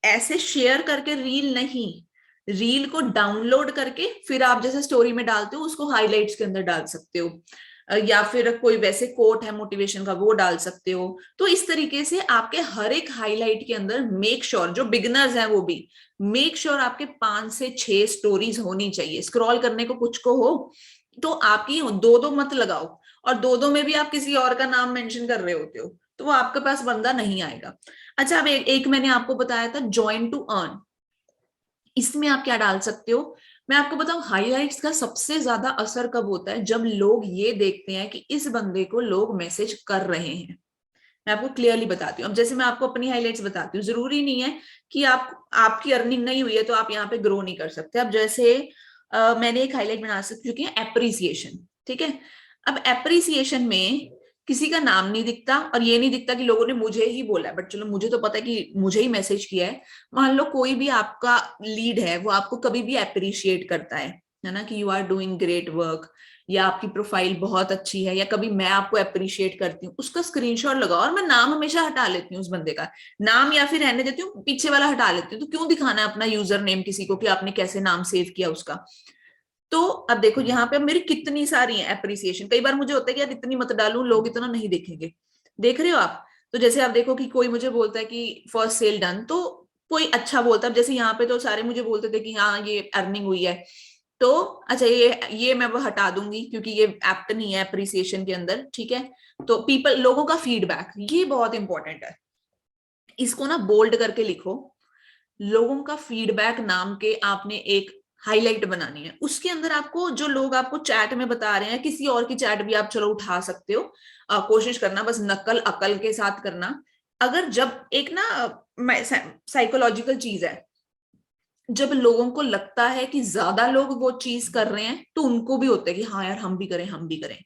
Speaker 1: ऐसे शेयर करके, रील नहीं, रील को डाउनलोड करके फिर आप जैसे स्टोरी में डालते हो उसको हाइलाइट्स के अंदर डाल सकते हो। या फिर कोई वैसे कोट है मोटिवेशन का, वो डाल सकते हो। तो इस तरीके से आपके हर एक हाईलाइट के अंदर मेक श्योर, जो बिगनर्स हैं वो भी मेक श्योर आपके 5 से 6 स्टोरीज होनी चाहिए। स्क्रॉल करने को कुछ को हो तो आपकी दो दो मत लगाओ, और दो दो में भी आप किसी और का नाम मेंशन कर रहे होते हो, तो वो आपके पास बंदा नहीं आएगा। अच्छा, अब एक मैंने आपको बताया था ज्वाइन टू अर्न, इसमें आप क्या डाल सकते हो। मैं आपको बताऊं, हाईलाइट्स का सबसे ज्यादा असर कब होता है, जब लोग ये देखते हैं कि इस बंदे को लोग मैसेज कर रहे हैं। मैं आपको क्लियरली बताती हूँ, अब जैसे मैं आपको अपनी हाइलाइट्स बताती हूँ, जरूरी नहीं है कि आपकी अर्निंग नहीं हुई है तो आप यहाँ पे ग्रो नहीं कर सकते। अब जैसे मैंने एक हाईलाइट बना चुकी है एप्रिसिएशन, ठीक है। अब एप्रिसिएशन में किसी का नाम नहीं दिखता, और ये नहीं दिखता कि लोगों ने मुझे ही बोला है, बट चलो मुझे तो पता है कि मुझे ही मैसेज किया है। मान लो कोई भी आपका लीड है, वो आपको कभी भी अप्रिशिएट करता है ना, कि you are doing great work, या आपकी प्रोफाइल बहुत अच्छी है, या कभी मैं आपको अप्रिशिएट करती हूँ, उसका स्क्रीनशॉट लगाओ। और मैं नाम हमेशा हटा लेती हूँ उस बंदे का, नाम या फिर रहने देती हूँ, पीछे वाला हटा लेती हूँ। तो क्यों दिखाना है अपना यूजर नेम किसी को कि आपने कैसे नाम सेव किया उसका। तो अब देखो यहाँ पे अब मेरी कितनी सारी है अप्रिसिएशन। कई बार मुझे होता है कि यार इतनी मत डालूं, लोग इतना नहीं देखेंगे, देख रहे हो आप। तो जैसे आप देखो कि कोई मुझे बोलता है कि फर्स्ट सेल डन, तो कोई अच्छा बोलता है, जैसे यहाँ पे तो सारे मुझे बोलते थे कि हाँ ये अर्निंग हुई है, तो अच्छा ये मैं वो हटा दूंगी क्योंकि ये एप्ट नहीं है अप्रिसिएशन के अंदर, ठीक है। तो पीपल, लोगों का फीडबैक, ये बहुत इंपॉर्टेंट है, इसको ना बोल्ड करके लिखो। लोगों का फीडबैक नाम के आपने एक हाईलाइट बनानी है, उसके अंदर आपको जो लोग आपको चैट में बता रहे हैं, किसी और की चैट भी आप चलो उठा सकते हो। कोशिश करना बस नकल अकल के साथ करना। अगर जब एक ना साइकोलॉजिकल चीज है, जब लोगों को लगता है कि ज्यादा लोग वो चीज कर रहे हैं तो उनको भी होता है कि हाँ यार हम भी करें, हम भी करें।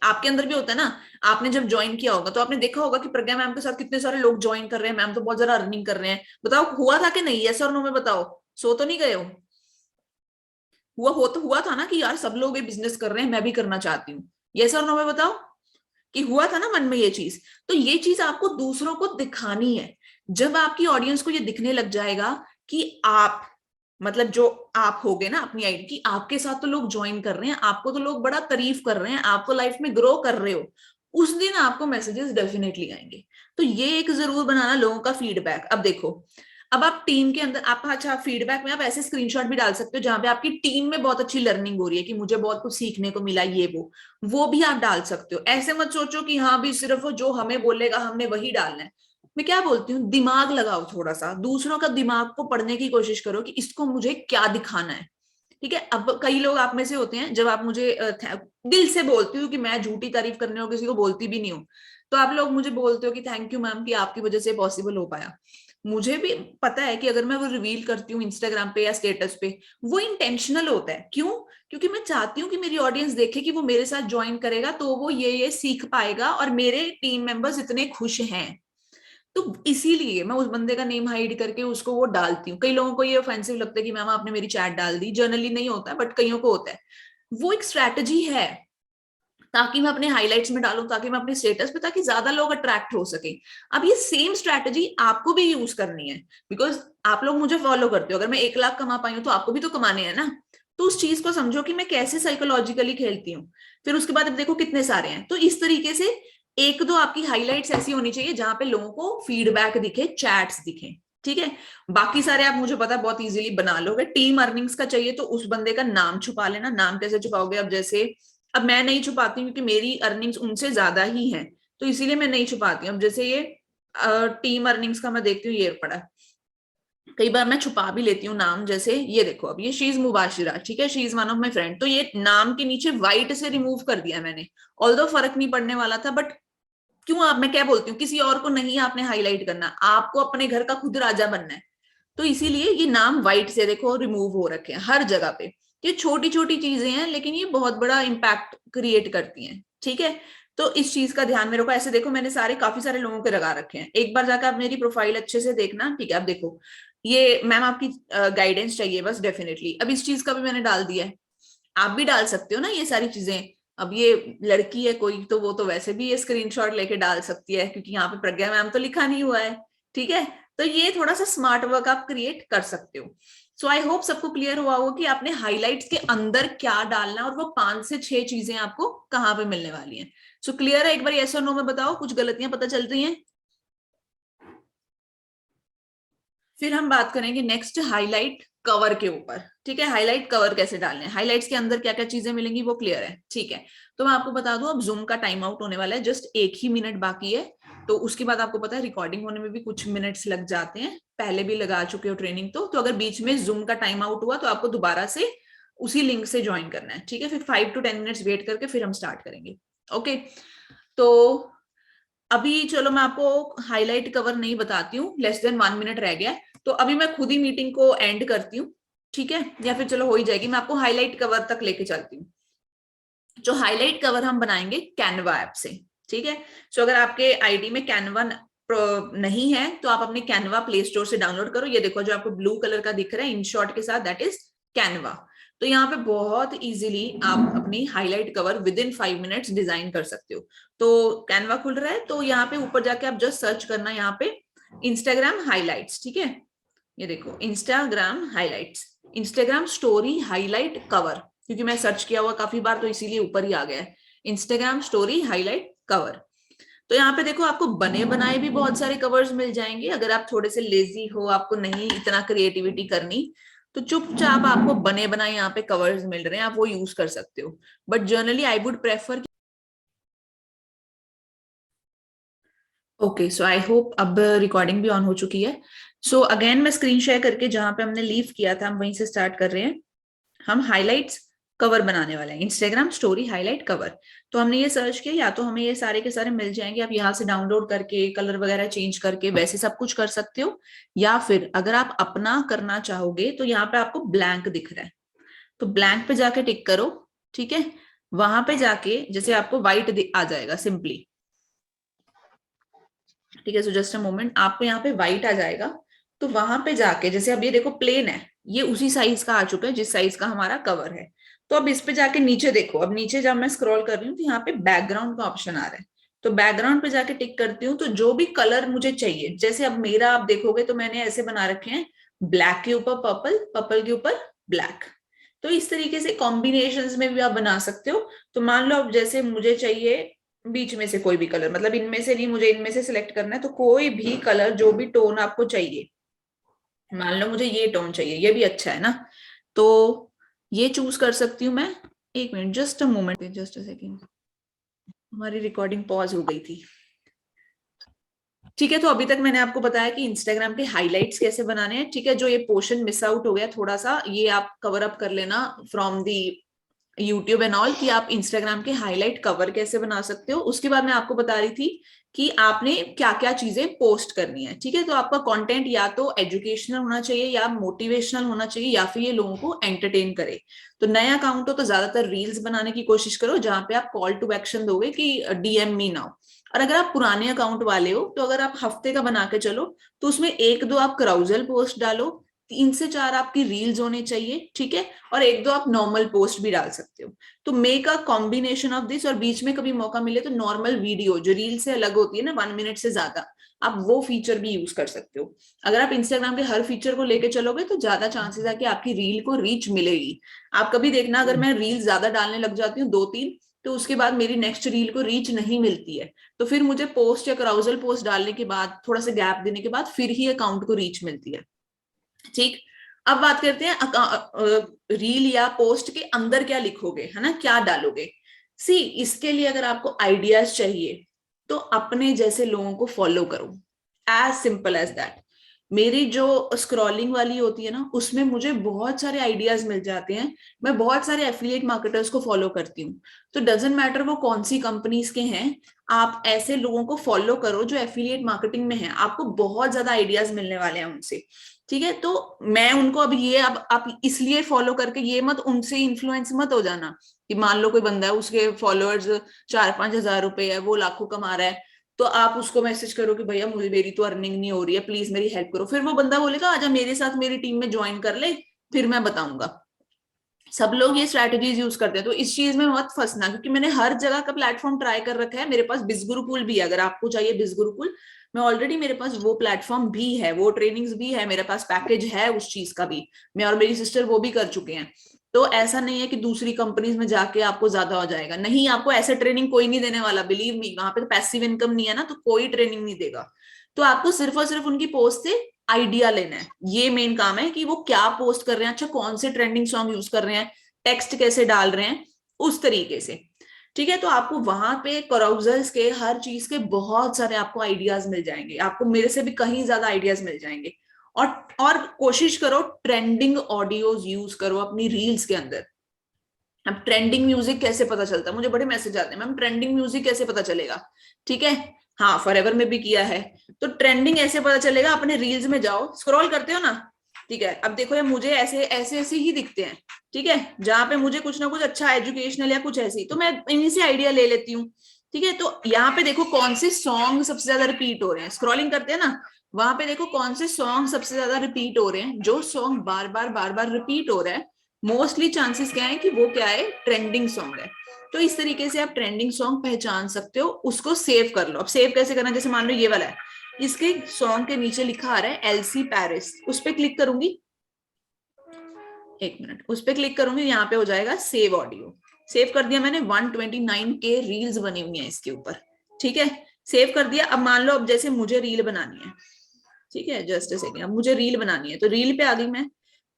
Speaker 1: आपके अंदर भी होता है ना। आपने जब ज्वाइन किया होगा तो आपने देखा होगा कि प्रज्ञा मैम के साथ कितने सारे लोग ज्वाइन कर रहे हैं, मैम तो बहुत ज्यादा अर्निंग कर रहे हैं। बताओ हुआ था कि नहीं, यस और नो में बताओ, सो तो नहीं गए हो। हुआ था ना कि यार सब लोग ये बिजनेस कर रहे हैं, मैं भी करना चाहती हूँ। यस और नो में बताओ कि हुआ था ना मन में ये चीज। तो ये चीज आपको दूसरों को दिखानी है। जब आपकी ऑडियंस को ये दिखने लग जाएगा कि आप, मतलब जो आप होगे ना अपनी आईडी की, आपके साथ तो लोग ज्वाइन कर रहे हैं, आपको तो लोग बड़ा तारीफ कर रहे हैं, आपको लाइफ में ग्रो कर रहे हो, उस दिन आपको मैसेजेस डेफिनेटली आएंगे। तो ये एक जरूर बनाना लोगों का फीडबैक। अब देखो, अब आप टीम के अंदर आप, अच्छा फीडबैक में आप ऐसे स्क्रीनशॉट भी डाल सकते हो जहां पे आपकी टीम में बहुत अच्छी लर्निंग हो रही है, कि मुझे बहुत कुछ सीखने को मिला, ये वो भी आप डाल सकते हो। ऐसे मत सोचो कि हाँ भी सिर्फ जो हमें बोलेगा हमने वही डालना है। मैं क्या बोलती हूँ, दिमाग लगाओ थोड़ा सा, दूसरों का दिमाग को पढ़ने की कोशिश करो कि इसको मुझे क्या दिखाना है, ठीक है। अब कई लोग आप में से होते हैं, जब आप मुझे दिल से बोलती हूँ कि मैं झूठी तारीफ करने और किसी को बोलती भी नहीं हूँ, तो आप लोग मुझे बोलते हो कि थैंक यू मैम कि आपकी वजह से पॉसिबल हो पाया। मुझे भी पता है कि अगर मैं वो रिवील करती हूँ इंस्टाग्राम पे या स्टेटस पे, वो इंटेंशनल होता है। क्यों? क्योंकि मैं चाहती हूँ कि मेरी ऑडियंस देखे कि वो मेरे साथ ज्वाइन करेगा तो वो ये सीख पाएगा और मेरे टीम मेंबर्स इतने खुश हैं। तो इसीलिए मैं उस बंदे का नेम हाइड करके उसको वो डालती हूँ। कई लोगों को ये ऑफेंसिव लगता है कि मैम आपने मेरी चैट डाल दी, जनरली नहीं होता है बट कईयों को होता है। वो एक स्ट्रैटेजी है ताकि मैं अपने हाइलाइट्स में डालूं, ताकि मैं अपने स्टेटस पे, ताकि ज्यादा लोग अट्रैक्ट हो सके। अब ये सेम स्ट्रैटेजी आपको भी यूज करनी है, बिकॉज आप लोग मुझे फॉलो करते हो, अगर मैं 1 लाख कमा पाई हूं तो आपको भी तो कमाने हैं ना। तो उस चीज को समझो कि मैं कैसे साइकोलॉजिकली खेलती हूँ। फिर उसके बाद अब देखो कितने सारे हैं। तो इस तरीके से एक दो आपकी हाईलाइट्स ऐसी होनी चाहिए जहां पे लोगों को फीडबैक दिखे, चैट्स दिखे, ठीक है। बाकी सारे आप मुझे पता है बहुत इजीली बना लोगे। टीम अर्निंग्स का चाहिए तो उस बंदे का नाम छुपा लेना। नाम कैसे छुपाओगे? अब जैसे अब मैं नहीं छुपाती हूँ क्योंकि मेरी अर्निंग्स उनसे ज्यादा ही हैं, तो इसीलिए मैं नहीं छुपाती हूँ। अब जैसे ये टीम अर्निंग्स का मैं देखती हूँ, ये पड़ा है। कई बार मैं छुपा भी लेती हूँ नाम। जैसे ये देखो, अब ये शीज मुबाशिरा, ठीक है, she is one of my friend, तो ये नाम के नीचे व्हाइट से रिमूव कर दिया मैंने। ऑल्दो फर्क नहीं पड़ने वाला था, बट क्यों, आप, मैं क्या बोलती हूँ, किसी और को नहीं आपने हाईलाइट करना, आपको अपने घर का खुद राजा बनना है। तो इसीलिए ये नाम व्हाइट से देखो रिमूव हो रखे हैं हर जगह पे। ये छोटी छोटी चीजें हैं लेकिन ये बहुत बड़ा इम्पैक्ट क्रिएट करती हैं, ठीक है। तो इस चीज का ध्यान में रखो। ऐसे देखो मैंने सारे काफी सारे लोगों के लगा रखे हैं। एक बार जाकर आप मेरी प्रोफाइल अच्छे से देखना, ठीक है। अब देखो ये मैम आपकी गाइडेंस चाहिए बस, डेफिनेटली। अब इस चीज का भी मैंने डाल दिया है। आप भी डाल सकते हो ना ये सारी चीजें। अब ये लड़की है कोई तो वो तो वैसे भी ये स्क्रीनशॉट लेके डाल सकती है, क्योंकि यहाँ पे प्रज्ञा मैम तो लिखा नहीं हुआ है, ठीक है। तो ये थोड़ा सा स्मार्ट वर्क आप क्रिएट कर सकते हो। सो आई होप सबको क्लियर हुआ होगा कि आपने हाइलाइट्स के अंदर क्या डालना है और वो 5 से 6 चीजें आपको कहाँ पे मिलने वाली हैं। सो क्लियर है? एक बार यस और नो में बताओ, कुछ गलतियां पता चल रही हैं? फिर हम बात करेंगे नेक्स्ट हाईलाइट कवर के ऊपर, ठीक है। हाईलाइट कवर कैसे डालने हैं, हाईलाइट्स के अंदर क्या क्या चीजें मिलेंगी वो क्लियर है, ठीक है। तो मैं आपको बता दूं, अब जूम का टाइम आउट होने वाला है, जस्ट 1 ही मिनट बाकी है। तो उसके बाद आपको पता है रिकॉर्डिंग होने में भी कुछ मिनट्स लग जाते हैं, पहले भी लगा चुके हो ट्रेनिंग। तो अगर बीच में जूम का टाइम आउट हुआ तो आपको दोबारा से उसी लिंक से ज्वाइन करना है, ठीक है। फिर 5 to 10 मिनट्स वेट करके फिर हम स्टार्ट करेंगे, ओके। तो अभी चलो मैं आपको हाईलाइट कवर नहीं बताती हूँ, लेस देन 1 मिनट रह गया है। तो अभी मैं खुद ही मीटिंग को एंड करती हूँ, ठीक है, या फिर चलो हो ही जाएगी। मैं आपको हाईलाइट कवर तक लेके चलती हूँ। जो हाईलाइट कवर हम बनाएंगे कैनवा ऐप से, ठीक है। सो अगर आपके आईडी में कैनवा नहीं है तो आप अपने कैनवा प्ले स्टोर से डाउनलोड करो। ये देखो जो आपको ब्लू कलर का दिख रहा है इन शॉर्ट के साथ, दैट इज कैनवा। तो यहाँ पे बहुत इजीली आप अपनी highlight cover with in 5 minutes design कर सकते हो। तो कैनवा खुल रहा है, तो यहाँ पे ऊपर जाके आप जस्ट सर्च करना यहाँ पे इंस्टाग्राम हाईलाइट्स, ठीक है। ये देखो Instagram highlights, Instagram story highlight cover, क्योंकि मैं सर्च किया हुआ काफी बार तो इसीलिए ऊपर ही आ गया है इंस्टाग्राम स्टोरी हाईलाइट कवर। तो यहाँ पे देखो आपको बने बनाए भी बहुत सारे कवर्स मिल जाएंगे। अगर आप थोड़े से लेजी हो, आपको नहीं इतना क्रिएटिविटी करनी, तो चुपचाप आपको बने बनाए यहाँ पे कवर्स मिल रहे हैं, आप वो यूज कर सकते हो। But generally I would prefer. Okay, so I hope अब रिकॉर्डिंग भी ऑन हो चुकी है। सो अगेन मैं स्क्रीन शेयर करके जहां पे हमने लीव किया था हम वहीं से स्टार्ट कर रहे हैं। हम हाइलाइट्स कवर बनाने वाले हैं, इंस्टाग्राम स्टोरी हाईलाइट कवर। तो हमने ये सर्च किया, या तो हमें ये सारे के सारे मिल जाएंगे, आप यहाँ से डाउनलोड करके कलर वगैरह चेंज करके वैसे सब कुछ कर सकते हो। या फिर अगर आप अपना करना चाहोगे तो यहाँ पे आपको ब्लैंक दिख रहा है, तो ब्लैंक पे जाके टिक करो, ठीक है। वहां पे जाके जैसे आपको व्हाइट आ जाएगा सिंपली, ठीक है। सो जस्ट अ मोमेंट, आपको यहाँ पे व्हाइट आ जाएगा। तो वहां पे जाके जैसे अब ये देखो प्लेन है, ये उसी साइज का आ चुका है जिस साइज का हमारा कवर है। तो अब इस पे जाके नीचे देखो, अब नीचे जब मैं स्क्रॉल कर रही हूँ तो यहाँ पे बैकग्राउंड का ऑप्शन आ रहा है। तो बैकग्राउंड पे जाके टिक करती हूँ, तो जो भी कलर मुझे चाहिए, जैसे अब मेरा आप देखोगे तो मैंने ऐसे बना रखे हैं, ब्लैक के ऊपर पर्पल, पर्पल के ऊपर ब्लैक। तो इस तरीके से कॉम्बिनेशंस में भी आप बना सकते हो। तो मान लो अब जैसे मुझे चाहिए बीच में से कोई भी कलर, मतलब इनमें से नहीं, मुझे इनमें से सिलेक्ट करना है, तो कोई भी कलर जो भी टोन आपको चाहिए, मान लो मुझे ये टोन चाहिए, ये भी अच्छा है ना, तो ये चूज कर सकती हूँ मैं। 1 minute, just a moment, just a second, हमारी रिकॉर्डिंग पॉज हो गई थी, ठीक है। तो अभी तक मैंने आपको बताया कि इंस्टाग्राम के हाइलाइट्स कैसे बनाने हैं, ठीक है। जो ये पोर्शन मिस आउट हो गया थोड़ा सा, ये आप कवर अप कर लेना from the YouTube and all, कि आप इंस्टाग्राम के हाईलाइट कवर कैसे बना सकते हो। उसके बाद मैं आपको बता रही थी कि आपने क्या क्या चीजें पोस्ट करनी है, ठीक है। तो आपका कंटेंट या तो एजुकेशनल होना चाहिए या मोटिवेशनल होना चाहिए, या फिर ये लोगों को एंटरटेन करे। तो नया अकाउंट हो तो ज्यादातर रील्स बनाने की कोशिश करो जहां पे आप कॉल टू एक्शन दोगे कि डीएम मी नाउ। और अगर आप पुराने अकाउंट वाले हो तो अगर आप हफ्ते का बना के चलो तो उसमें 1-2 आप कराउजल पोस्ट डालो, 3 से 4 आपकी रील्स होने चाहिए, ठीक है, और 1-2 आप नॉर्मल पोस्ट भी डाल सकते हो। तो make a combination of this, और बीच में कभी मौका मिले तो नॉर्मल वीडियो जो रील से अलग होती है ना 1 मिनट से ज्यादा, आप वो फीचर भी यूज कर सकते हो। अगर आप इंस्टाग्राम के हर फीचर को लेके चलोगे तो ज्यादा चांसेस है कि आपकी रील को रीच मिलेगी। आप कभी देखना, अगर मैं रील ज्यादा डालने लग जाती हूँ 2-3, तो उसके बाद मेरी नेक्स्ट रील को रीच नहीं मिलती है, तो फिर मुझे पोस्ट या कराउजल पोस्ट डालने के बाद थोड़ा सा गैप देने के बाद फिर ही अकाउंट को रीच मिलती है। ठीक, अब बात करते हैं रील या पोस्ट के अंदर क्या लिखोगे, है ना, क्या डालोगे। सी, इसके लिए अगर आपको आइडियाज चाहिए तो अपने जैसे लोगों को फॉलो करो, एज सिंपल एज दैट। मेरी जो स्क्रॉलिंग वाली होती है ना, उसमें मुझे बहुत सारे आइडियाज मिल जाते हैं। मैं बहुत सारे एफिलिएट मार्केटर्स को फॉलो करती हूँ, तो डजेंट मैटर वो कौन सी कंपनीज के हैं, आप ऐसे लोगों को फॉलो करो जो एफिलिएट मार्केटिंग में है, आपको बहुत ज्यादा आइडियाज मिलने वाले हैं उनसे। ठीक है, तो मैं उनको अब ये, अब आप इसलिए फॉलो करके ये मत उनसे इन्फ्लुएंस मत हो जाना कि मान लो कोई बंदा है, उसके फॉलोअर्स 4-5 हजार रुपए है, वो लाखों कमा रहा है, तो आप उसको मैसेज करो कि भैया मुझे, मेरी तो अर्निंग नहीं हो रही है, प्लीज मेरी हेल्प करो। फिर वो बंदा बोलेगा आजा मेरे साथ मेरी टीम में ज्वाइन कर ले, फिर मैं बताऊंगा। सब लोग ये स्ट्रैटेजीज यूज करते हैं, तो इस चीज में मत फंसना, क्योंकि मैंने हर जगह का प्लेटफॉर्म ट्राई कर रखा है। मेरे पास बिजगुरुकुल भी है, अगर आपको चाहिए बिजगुरुकुल, मैं ऑलरेडी, मेरे पास वो प्लेटफॉर्म भी है, वो ट्रेनिंग्स भी है, मेरे पास पैकेज है उस चीज का भी, मैं और मेरी सिस्टर वो भी कर चुके हैं। तो ऐसा नहीं है कि दूसरी कंपनीज में जाके आपको ज्यादा हो जाएगा, नहीं, आपको ऐसे ट्रेनिंग कोई नहीं देने वाला, बिलीव मी, वहां पे तो पैसिव इनकम नहीं है ना, तो कोई ट्रेनिंग नहीं देगा। तो आपको सिर्फ और सिर्फ उनकी पोस्ट से आइडिया लेना है, ये मेन काम है कि वो क्या पोस्ट कर रहे हैं, अच्छा कौन से ट्रेंडिंग सॉन्ग यूज कर रहे हैं, टेक्स्ट कैसे डाल रहे हैं, उस तरीके से। ठीक है, तो आपको वहां पे कराउजल्स के हर चीज के बहुत सारे आपको आइडियाज मिल जाएंगे, आपको मेरे से भी कहीं ज्यादा आइडियाज मिल जाएंगे। और और कोशिश करो ट्रेंडिंग ऑडियोज यूज करो अपनी रील्स के अंदर। अब ट्रेंडिंग म्यूजिक कैसे पता चलता है, मुझे बड़े मैसेज आते हैं मैम ट्रेंडिंग म्यूजिक कैसे पता चलेगा। ठीक है, हाँ, फॉरएवर में भी किया है। तो ट्रेंडिंग ऐसे पता चलेगा, अपने रील्स में जाओ, स्क्रॉल करते हो ना, ठीक है, अब देखो ये मुझे ऐसे ऐसे ऐसे ही दिखते हैं, ठीक है, जहां पे मुझे कुछ ना कुछ अच्छा एजुकेशनल या कुछ ऐसी, तो मैं इन्हीं से आइडिया ले लेती हूँ। ठीक है, तो यहाँ पे देखो कौन से सॉन्ग सबसे ज्यादा रिपीट हो रहे हैं, स्क्रॉलिंग करते हैं ना, वहां पे देखो कौन से सॉन्ग सबसे ज्यादा रिपीट हो रहे हैं, जो सॉन्ग बार बार रिपीट हो रहा है, मोस्टली चांसेस क्या है कि वो क्या है, ट्रेंडिंग सॉन्ग है। तो इस तरीके से आप ट्रेंडिंग सॉन्ग पहचान सकते हो, उसको सेव कर लो। अब सेव कैसे करना, जैसे मान लो ये वाला है, इसके सॉन्ग के नीचे लिखा आ रहा है एलसी पेरिस, उस पर क्लिक करूंगी, 1 मिनट, उस पर क्लिक करूंगी, यहाँ पे हो जाएगा सेव ऑडियो। सेव कर दिया मैंने, 129 के रील्स बनी हुई है इसके ऊपर। ठीक है, सेव कर दिया। अब मान लो, अब जैसे मुझे रील बनानी है, ठीक है, जस्ट अ सेकंड, अब मुझे रील बनानी है, तो रील पे आ गई मैं,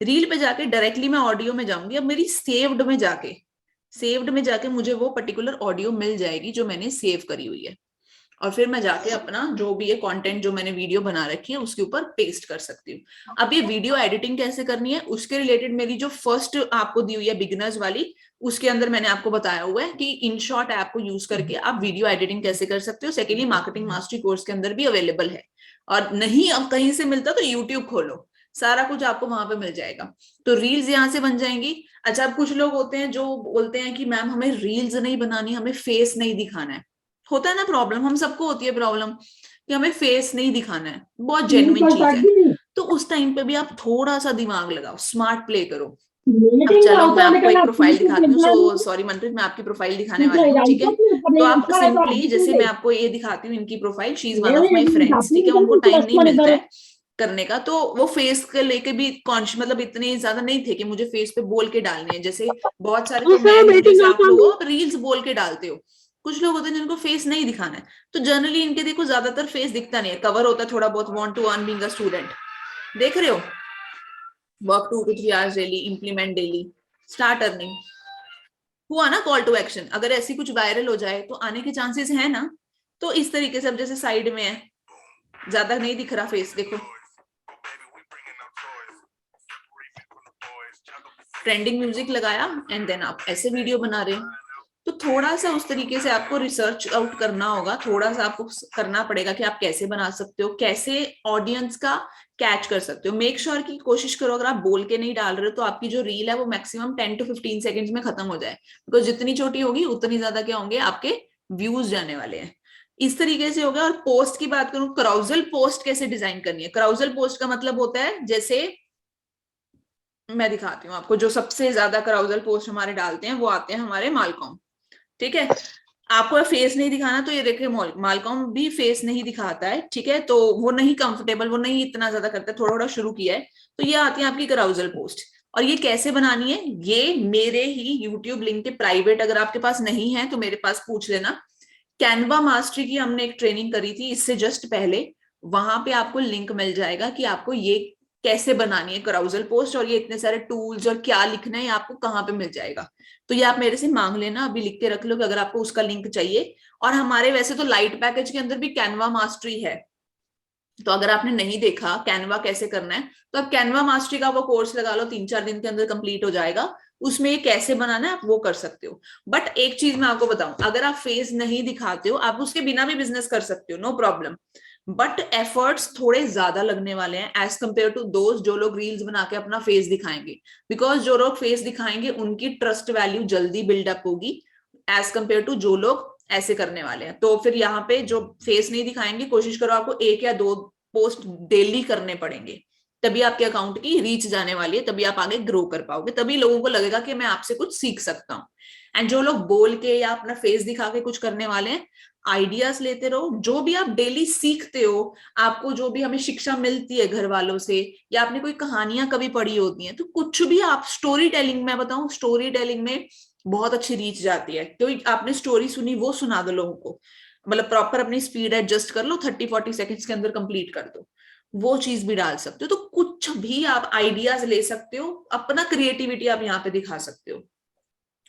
Speaker 1: रील पे जाके डायरेक्टली मैं ऑडियो में जाऊंगी। अब मेरी सेव्ड में जाके मुझे वो पर्टिकुलर ऑडियो मिल जाएगी जो मैंने सेव करी हुई है, और फिर मैं जाके अपना जो भी है कंटेंट जो मैंने वीडियो बना रखी है उसके ऊपर पेस्ट कर सकती हूँ। अब ये वीडियो एडिटिंग कैसे करनी है, उसके रिलेटेड मेरी जो फर्स्ट आपको दी हुई है बिगिनर्स वाली, उसके अंदर मैंने आपको बताया हुआ है कि इन शॉर्ट ऐप को यूज करके आप वीडियो एडिटिंग कैसे कर सकते हो। सेकेंडली मार्केटिंग मास्टरी कोर्स के अंदर भी अवेलेबल है, और नहीं अब कहीं से मिलता तो यूट्यूब खोलो, सारा कुछ आपको वहां पे मिल जाएगा। तो रील्स यहाँ से बन जाएंगी। अच्छा, अब कुछ लोग होते हैं जो बोलते हैं कि मैम हमें रील्स नहीं बनानी, हमें फेस नहीं दिखाना है। होता है ना प्रॉब्लम, हम सबको होती है प्रॉब्लम कि हमें फेस नहीं दिखाना है, बहुत जेन्युइन चीज है। तो उस टाइम पे भी आप थोड़ा सा दिमाग लगाओ, स्मार्ट प्ले करो। अब चलो मैं आपको एक प्रोफाइल दिखाती हूँ, सो सॉरी मनप्रीत, मैं आपकी प्रोफाइल दिखाने वाली हूँ, ठीक है। तो आप सिंपली, जैसे मैं आपको ये दिखाती हूँ इनकी profile, she is one of my friends, ठीक है, उनको टाइम नहीं मिलता है करने का, तो वो फेस के लेके भी कॉन्शियस, मतलब इतने ज्यादा नहीं थे कि मुझे फेस पे बोल के डालने हैं, जैसे बहुत सारे तो मैं जैसे आप लोग रील्स बोल के डालते हो, कुछ लोग होते हैं जिनको फेस नहीं दिखाना है, तो जनरली इनके देखो ज्यादातर फेस दिखता नहीं है, कवर होता है थोड़ा बहुत, want to earn being a student, देख रहे हो, work 2 to 3 hours daily, implement daily, start earning, हुआ ना कॉल टू एक्शन। अगर ऐसी कुछ वायरल हो जाए तो आने के चांसेस है ना। तो इस तरीके से, अब जैसे साइड में है, ज्यादा नहीं दिख रहा फेस, देखो ट्रेंडिंग म्यूजिक लगाया एंड देन आप ऐसे वीडियो बना रहे हो। तो थोड़ा सा उस तरीके से आपको रिसर्च आउट करना होगा, थोड़ा सा आपको करना पड़ेगा कि आप कैसे बना सकते हो, कैसे ऑडियंस का कैच कर सकते हो। मेक श्योर की कोशिश करो, अगर आप बोल के नहीं डाल रहे हो तो आपकी जो रील है वो मैक्सिमम 10 to 15 सेकंड्स में खत्म हो जाए, बिकॉज जितनी छोटी होगी उतनी ज्यादा क्या होंगे, आपके व्यूज जाने वाले हैं। इस तरीके से हो गया। और पोस्ट की बात करूं, कराउजल पोस्ट कैसे डिजाइन करनी है। कराउजल पोस्ट का मतलब होता है, जैसे मैं दिखाती हूँ आपको, जो सबसे ज्यादा कराउजल पोस्ट हमारे डालते हैं वो आते हैं हमारे मालकॉम, ठीक है। आपको फेस नहीं दिखाना तो ये देखिए, मालकॉम भी फेस नहीं दिखाता है, ठीक है, तो वो नहीं कंफर्टेबल, वो नहीं इतना ज्यादा करता है, थोड़ा थोड़ा शुरू किया है। तो ये आती है आपकी कराउजल पोस्ट। और ये कैसे बनानी है, ये मेरे ही यूट्यूब लिंक के प्राइवेट, अगर आपके पास नहीं है तो मेरे पास पूछ लेना। कैनवा मास्टरी की हमने एक ट्रेनिंग करी थी इससे जस्ट पहले, वहां पे आपको लिंक मिल जाएगा कि आपको ये कैसे बनानी है कराउजल पोस्ट, और ये इतने सारे टूल्स और क्या लिखना है, ये आपको कहाँ पे मिल जाएगा। तो ये आप मेरे से मांग लेना, अभी लिख के रख लो कि अगर आपको उसका लिंक चाहिए। और हमारे वैसे तो लाइट पैकेज के अंदर भी कैनवा मास्टरी है, तो अगर आपने नहीं देखा कैनवा कैसे करना है, तो आप कैनवा मास्टरी का वो कोर्स लगा लो, 3-4 दिन के अंदर कंप्लीट हो जाएगा। उसमें ये कैसे बनाना है आप वो कर सकते हो। बट एक चीज मैं आपको बताऊं, अगर आप फेस नहीं दिखाते हो, आप उसके बिना भी बिजनेस कर सकते हो, नो प्रॉब्लम। बट एफर्ट्स थोड़े ज्यादा लगने वाले हैं एज कंपेयर टू दोज जो लोग रील्स बना के अपना फेस दिखाएंगे। बिकॉज जो लोग फेस दिखाएंगे उनकी ट्रस्ट वैल्यू जल्दी बिल्डअप होगी एज कंपेयर टू जो लोग ऐसे करने वाले हैं। तो फिर यहाँ पे जो फेस नहीं दिखाएंगे, कोशिश करो आपको 1 या 2 पोस्ट डेली करने पड़ेंगे, तभी आपके अकाउंट की रीच जाने वाली है, तभी आप आगे ग्रो कर पाओगे, तभी लोगों को लगेगा कि मैं आपसे कुछ सीख सकता हूँ। एंड जो लोग बोल के या अपना फेस दिखा के कुछ करने वाले हैं, आइडियाज लेते रहो। जो भी आप डेली सीखते हो, आपको जो भी हमें शिक्षा मिलती है घर वालों से, या आपने कोई कहानियां कभी पढ़ी होती हैं, तो कुछ भी आप स्टोरी टेलिंग, मैं बताऊं स्टोरी टेलिंग में बहुत अच्छी रीच जाती है। तो आपने स्टोरी सुनी, वो सुना दो लोगों को, मतलब प्रॉपर अपनी स्पीड एडजस्ट कर लो, 30-40 सेकंड्स के अंदर कंप्लीट कर दो, वो चीज भी डाल सकते हो। तो कुछ भी आप आइडियाज ले सकते हो, अपना क्रिएटिविटी आप यहाँ पे दिखा सकते हो।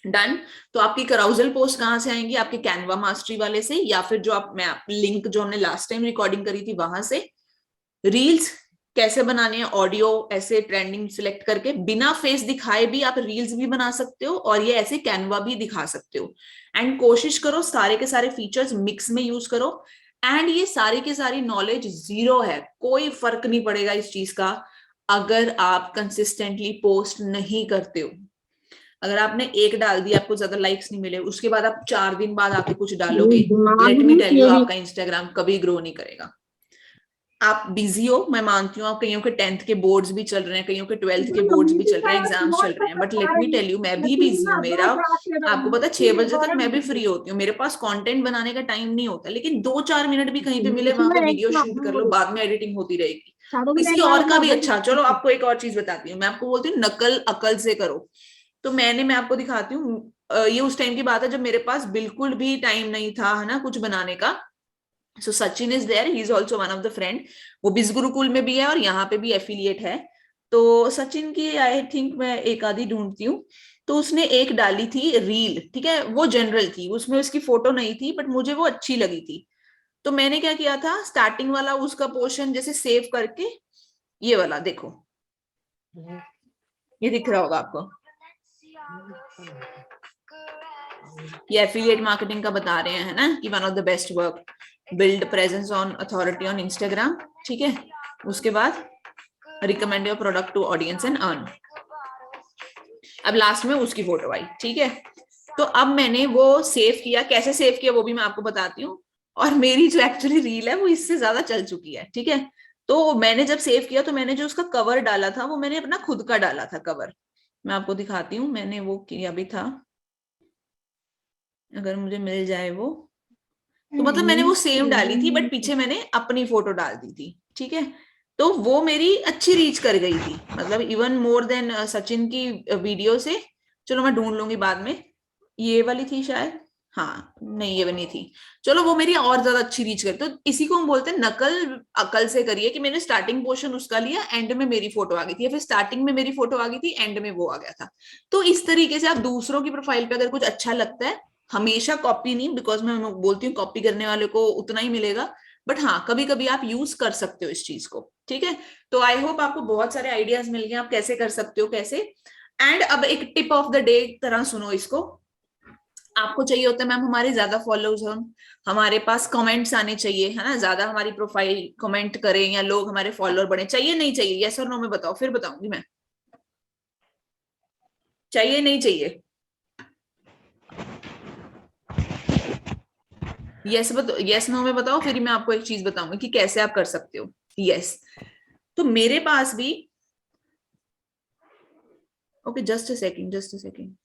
Speaker 1: डन। तो आपकी कराउजल पोस्ट कहाँ से आएंगी, आपके कैनवा मास्टरी वाले से, या फिर जो आप, मैं लिंक जो हमने लास्ट टाइम रिकॉर्डिंग करी थी वहां से। रील्स कैसे बनाने हैं, ऑडियो ऐसे ट्रेंडिंग सिलेक्ट करके बिना फेस दिखाए भी आप रील्स भी बना सकते हो, और ये ऐसे कैनवा भी दिखा सकते हो। एंड कोशिश करो सारे के सारे फीचर्स मिक्स में यूज करो। एंड ये सारी की सारी नॉलेज जीरो है, कोई फर्क नहीं पड़ेगा इस चीज का अगर आप कंसिस्टेंटली पोस्ट नहीं करते हो। अगर आपने एक डाल दिया, आपको ज्यादा लाइक्स नहीं मिले, उसके बाद आप 4 दिन बाद आके कुछ डालोगे, लेट मी टेल यू, आपका इंस्टाग्राम कभी ग्रो नहीं करेगा। आप बिजी हो, मैं मानती हूँ, आप कईयों के 10th के बोर्ड्स भी चल रहे हैं, कईयों के 12th के बोर्ड्स भी चल रहे हैं, एग्जाम्स चल रहे हैं, but let me tell you, मैं भी बिजी हूँ। मेरा, आपको पता है, 6 बजे तक मैं भी फ्री होती हूँ, मेरे पास कंटेंट बनाने का टाइम नहीं होता, लेकिन 2-4 मिनट भी कहीं पे मिले, वहां पे वीडियो शूट कर लो, बाद में एडिटिंग होती रहेगी, किसी और का भी। अच्छा चलो, आपको एक और चीज बताती हूँ, मैं आपको बोलती हूँ नकल अकल से करो। तो मैं आपको दिखाती हूँ, ये उस टाइम की बात है जब मेरे पास बिल्कुल भी टाइम नहीं था, है ना, कुछ बनाने का। So Sachin is there, he is also one of the friend, वो बिज गुरुकुल में भी है और यहाँ पे भी एफिलिएट है। तो सचिन की आई थिंक मैं एक आधी ढूंढती हूँ। तो उसने एक डाली थी रील, ठीक है, वो जनरल थी, उसमें उसकी फोटो नहीं थी, बट मुझे वो अच्छी लगी थी। तो मैंने क्या किया था, स्टार्टिंग वाला उसका पोर्शन जैसे सेव करके, ये वाला देखो, ये दिख रहा होगा आपको, ये एफिलिएट मार्केटिंग का बता रहे हैं, है ना, कि one of the best work, build presence on authority on Instagram, ठीक है। उसके बाद recommend your product to audience and earn. अब लास्ट में उसकी फोटो आई, ठीक है। तो अब मैंने वो सेव किया, कैसे सेव किया वो भी मैं आपको बताती हूँ। और मेरी जो एक्चुअली रील है वो इससे ज्यादा चल चुकी है, ठीक है। तो मैंने जब सेव किया, तो मैंने जो उसका कवर डाला था वो मैंने अपना खुद का डाला था कवर, मैं आपको दिखाती हूँ, मैंने वो किया भी था, अगर मुझे मिल जाए वो। तो मतलब मैंने वो सेम डाली थी, बट पीछे मैंने अपनी फोटो डाल दी थी, ठीक है। तो वो मेरी अच्छी रीच कर गई थी, मतलब इवन मोर देन सचिन की वीडियो से। चलो मैं ढूंढ लूंगी बाद में, ये वाली थी शायद, हाँ नहीं ये बनी थी। चलो वो मेरी और ज्यादा अच्छी रीच करी। तो इसी को हम बोलते हैं नकल अकल से करिए, कि मैंने स्टार्टिंग पोर्शन उसका लिया, एंड में मेरी फोटो आ गई थी, या फिर स्टार्टिंग में मेरी फोटो आ गई थी, एंड में वो आ गया था। तो इस तरीके से आप दूसरों की प्रोफाइल पे अगर कुछ अच्छा लगता है, हमेशा कॉपी नहीं, बिकॉज मैं बोलती हूँ कॉपी करने वाले को उतना ही मिलेगा, बट हाँ कभी कभी आप यूज कर सकते हो इस चीज को, ठीक है। तो आई होप आपको बहुत सारे आइडियाज मिल गए, आप कैसे कर सकते हो कैसे। एंड अब एक टिप ऑफ द डे तरह सुनो इसको। आपको चाहिए होता है मैम हमारे ज्यादा फॉलोअर्स हो, हमारे पास कमेंट्स आने चाहिए, है ना, ज्यादा हमारी प्रोफाइल कमेंट करें, या लोग हमारे फॉलोअर बने, चाहिए नहीं चाहिए, यस और नो में बताओ, फिर बताऊंगी मैं, चाहिए नहीं चाहिए। यस नो में बताओ, फिर मैं आपको एक चीज बताऊंगी कि कैसे आप कर सकते हो। यस, तो मेरे पास भी, okay just a second, just a second.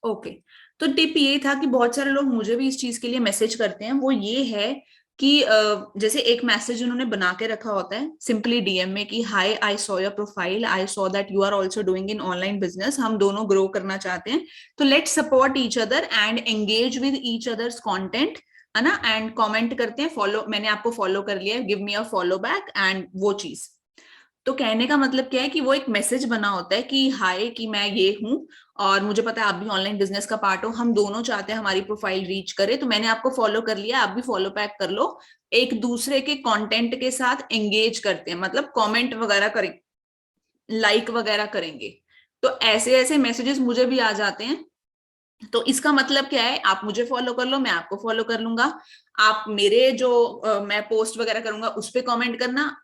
Speaker 1: Okay, तो टिप ये था कि बहुत सारे लोग मुझे भी इस चीज के लिए मैसेज करते हैं, वो ये है कि जैसे एक मैसेज उन्होंने बना के रखा होता है सिंपली डीएम में कि hi, I saw your profile, I saw that you are also doing in online business, हम दोनों ग्रो करना चाहते हैं, तो let's support each other and engage with each others content, है ना, एंड कमेंट करते हैं, फॉलो, मैंने आपको फॉलो कर लिया, give me a follow back and वो चीज। तो कहने का मतलब क्या है कि वो एक मैसेज बना होता है कि हाय, कि मैं ये हूं और मुझे पता है आप भी ऑनलाइन बिजनेस का पार्ट हो, हम दोनों चाहते हैं हमारी प्रोफाइल रीच करे, तो मैंने आपको फॉलो कर लिया, आप भी फॉलो बैक कर लो। एक दूसरे के कंटेंट के साथ एंगेज करते हैं, मतलब कमेंट वगैरह करें, लाइक वगैरह करेंगे। तो ऐसे ऐसे मैसेजेस मुझे भी आ जाते हैं। तो इसका मतलब क्या है, आप मुझे फॉलो कर लो, मैं आपको फॉलो कर लूंगा, आप मेरे जो मैं पोस्ट वगैरह करूंगा उस पे कमेंट करना,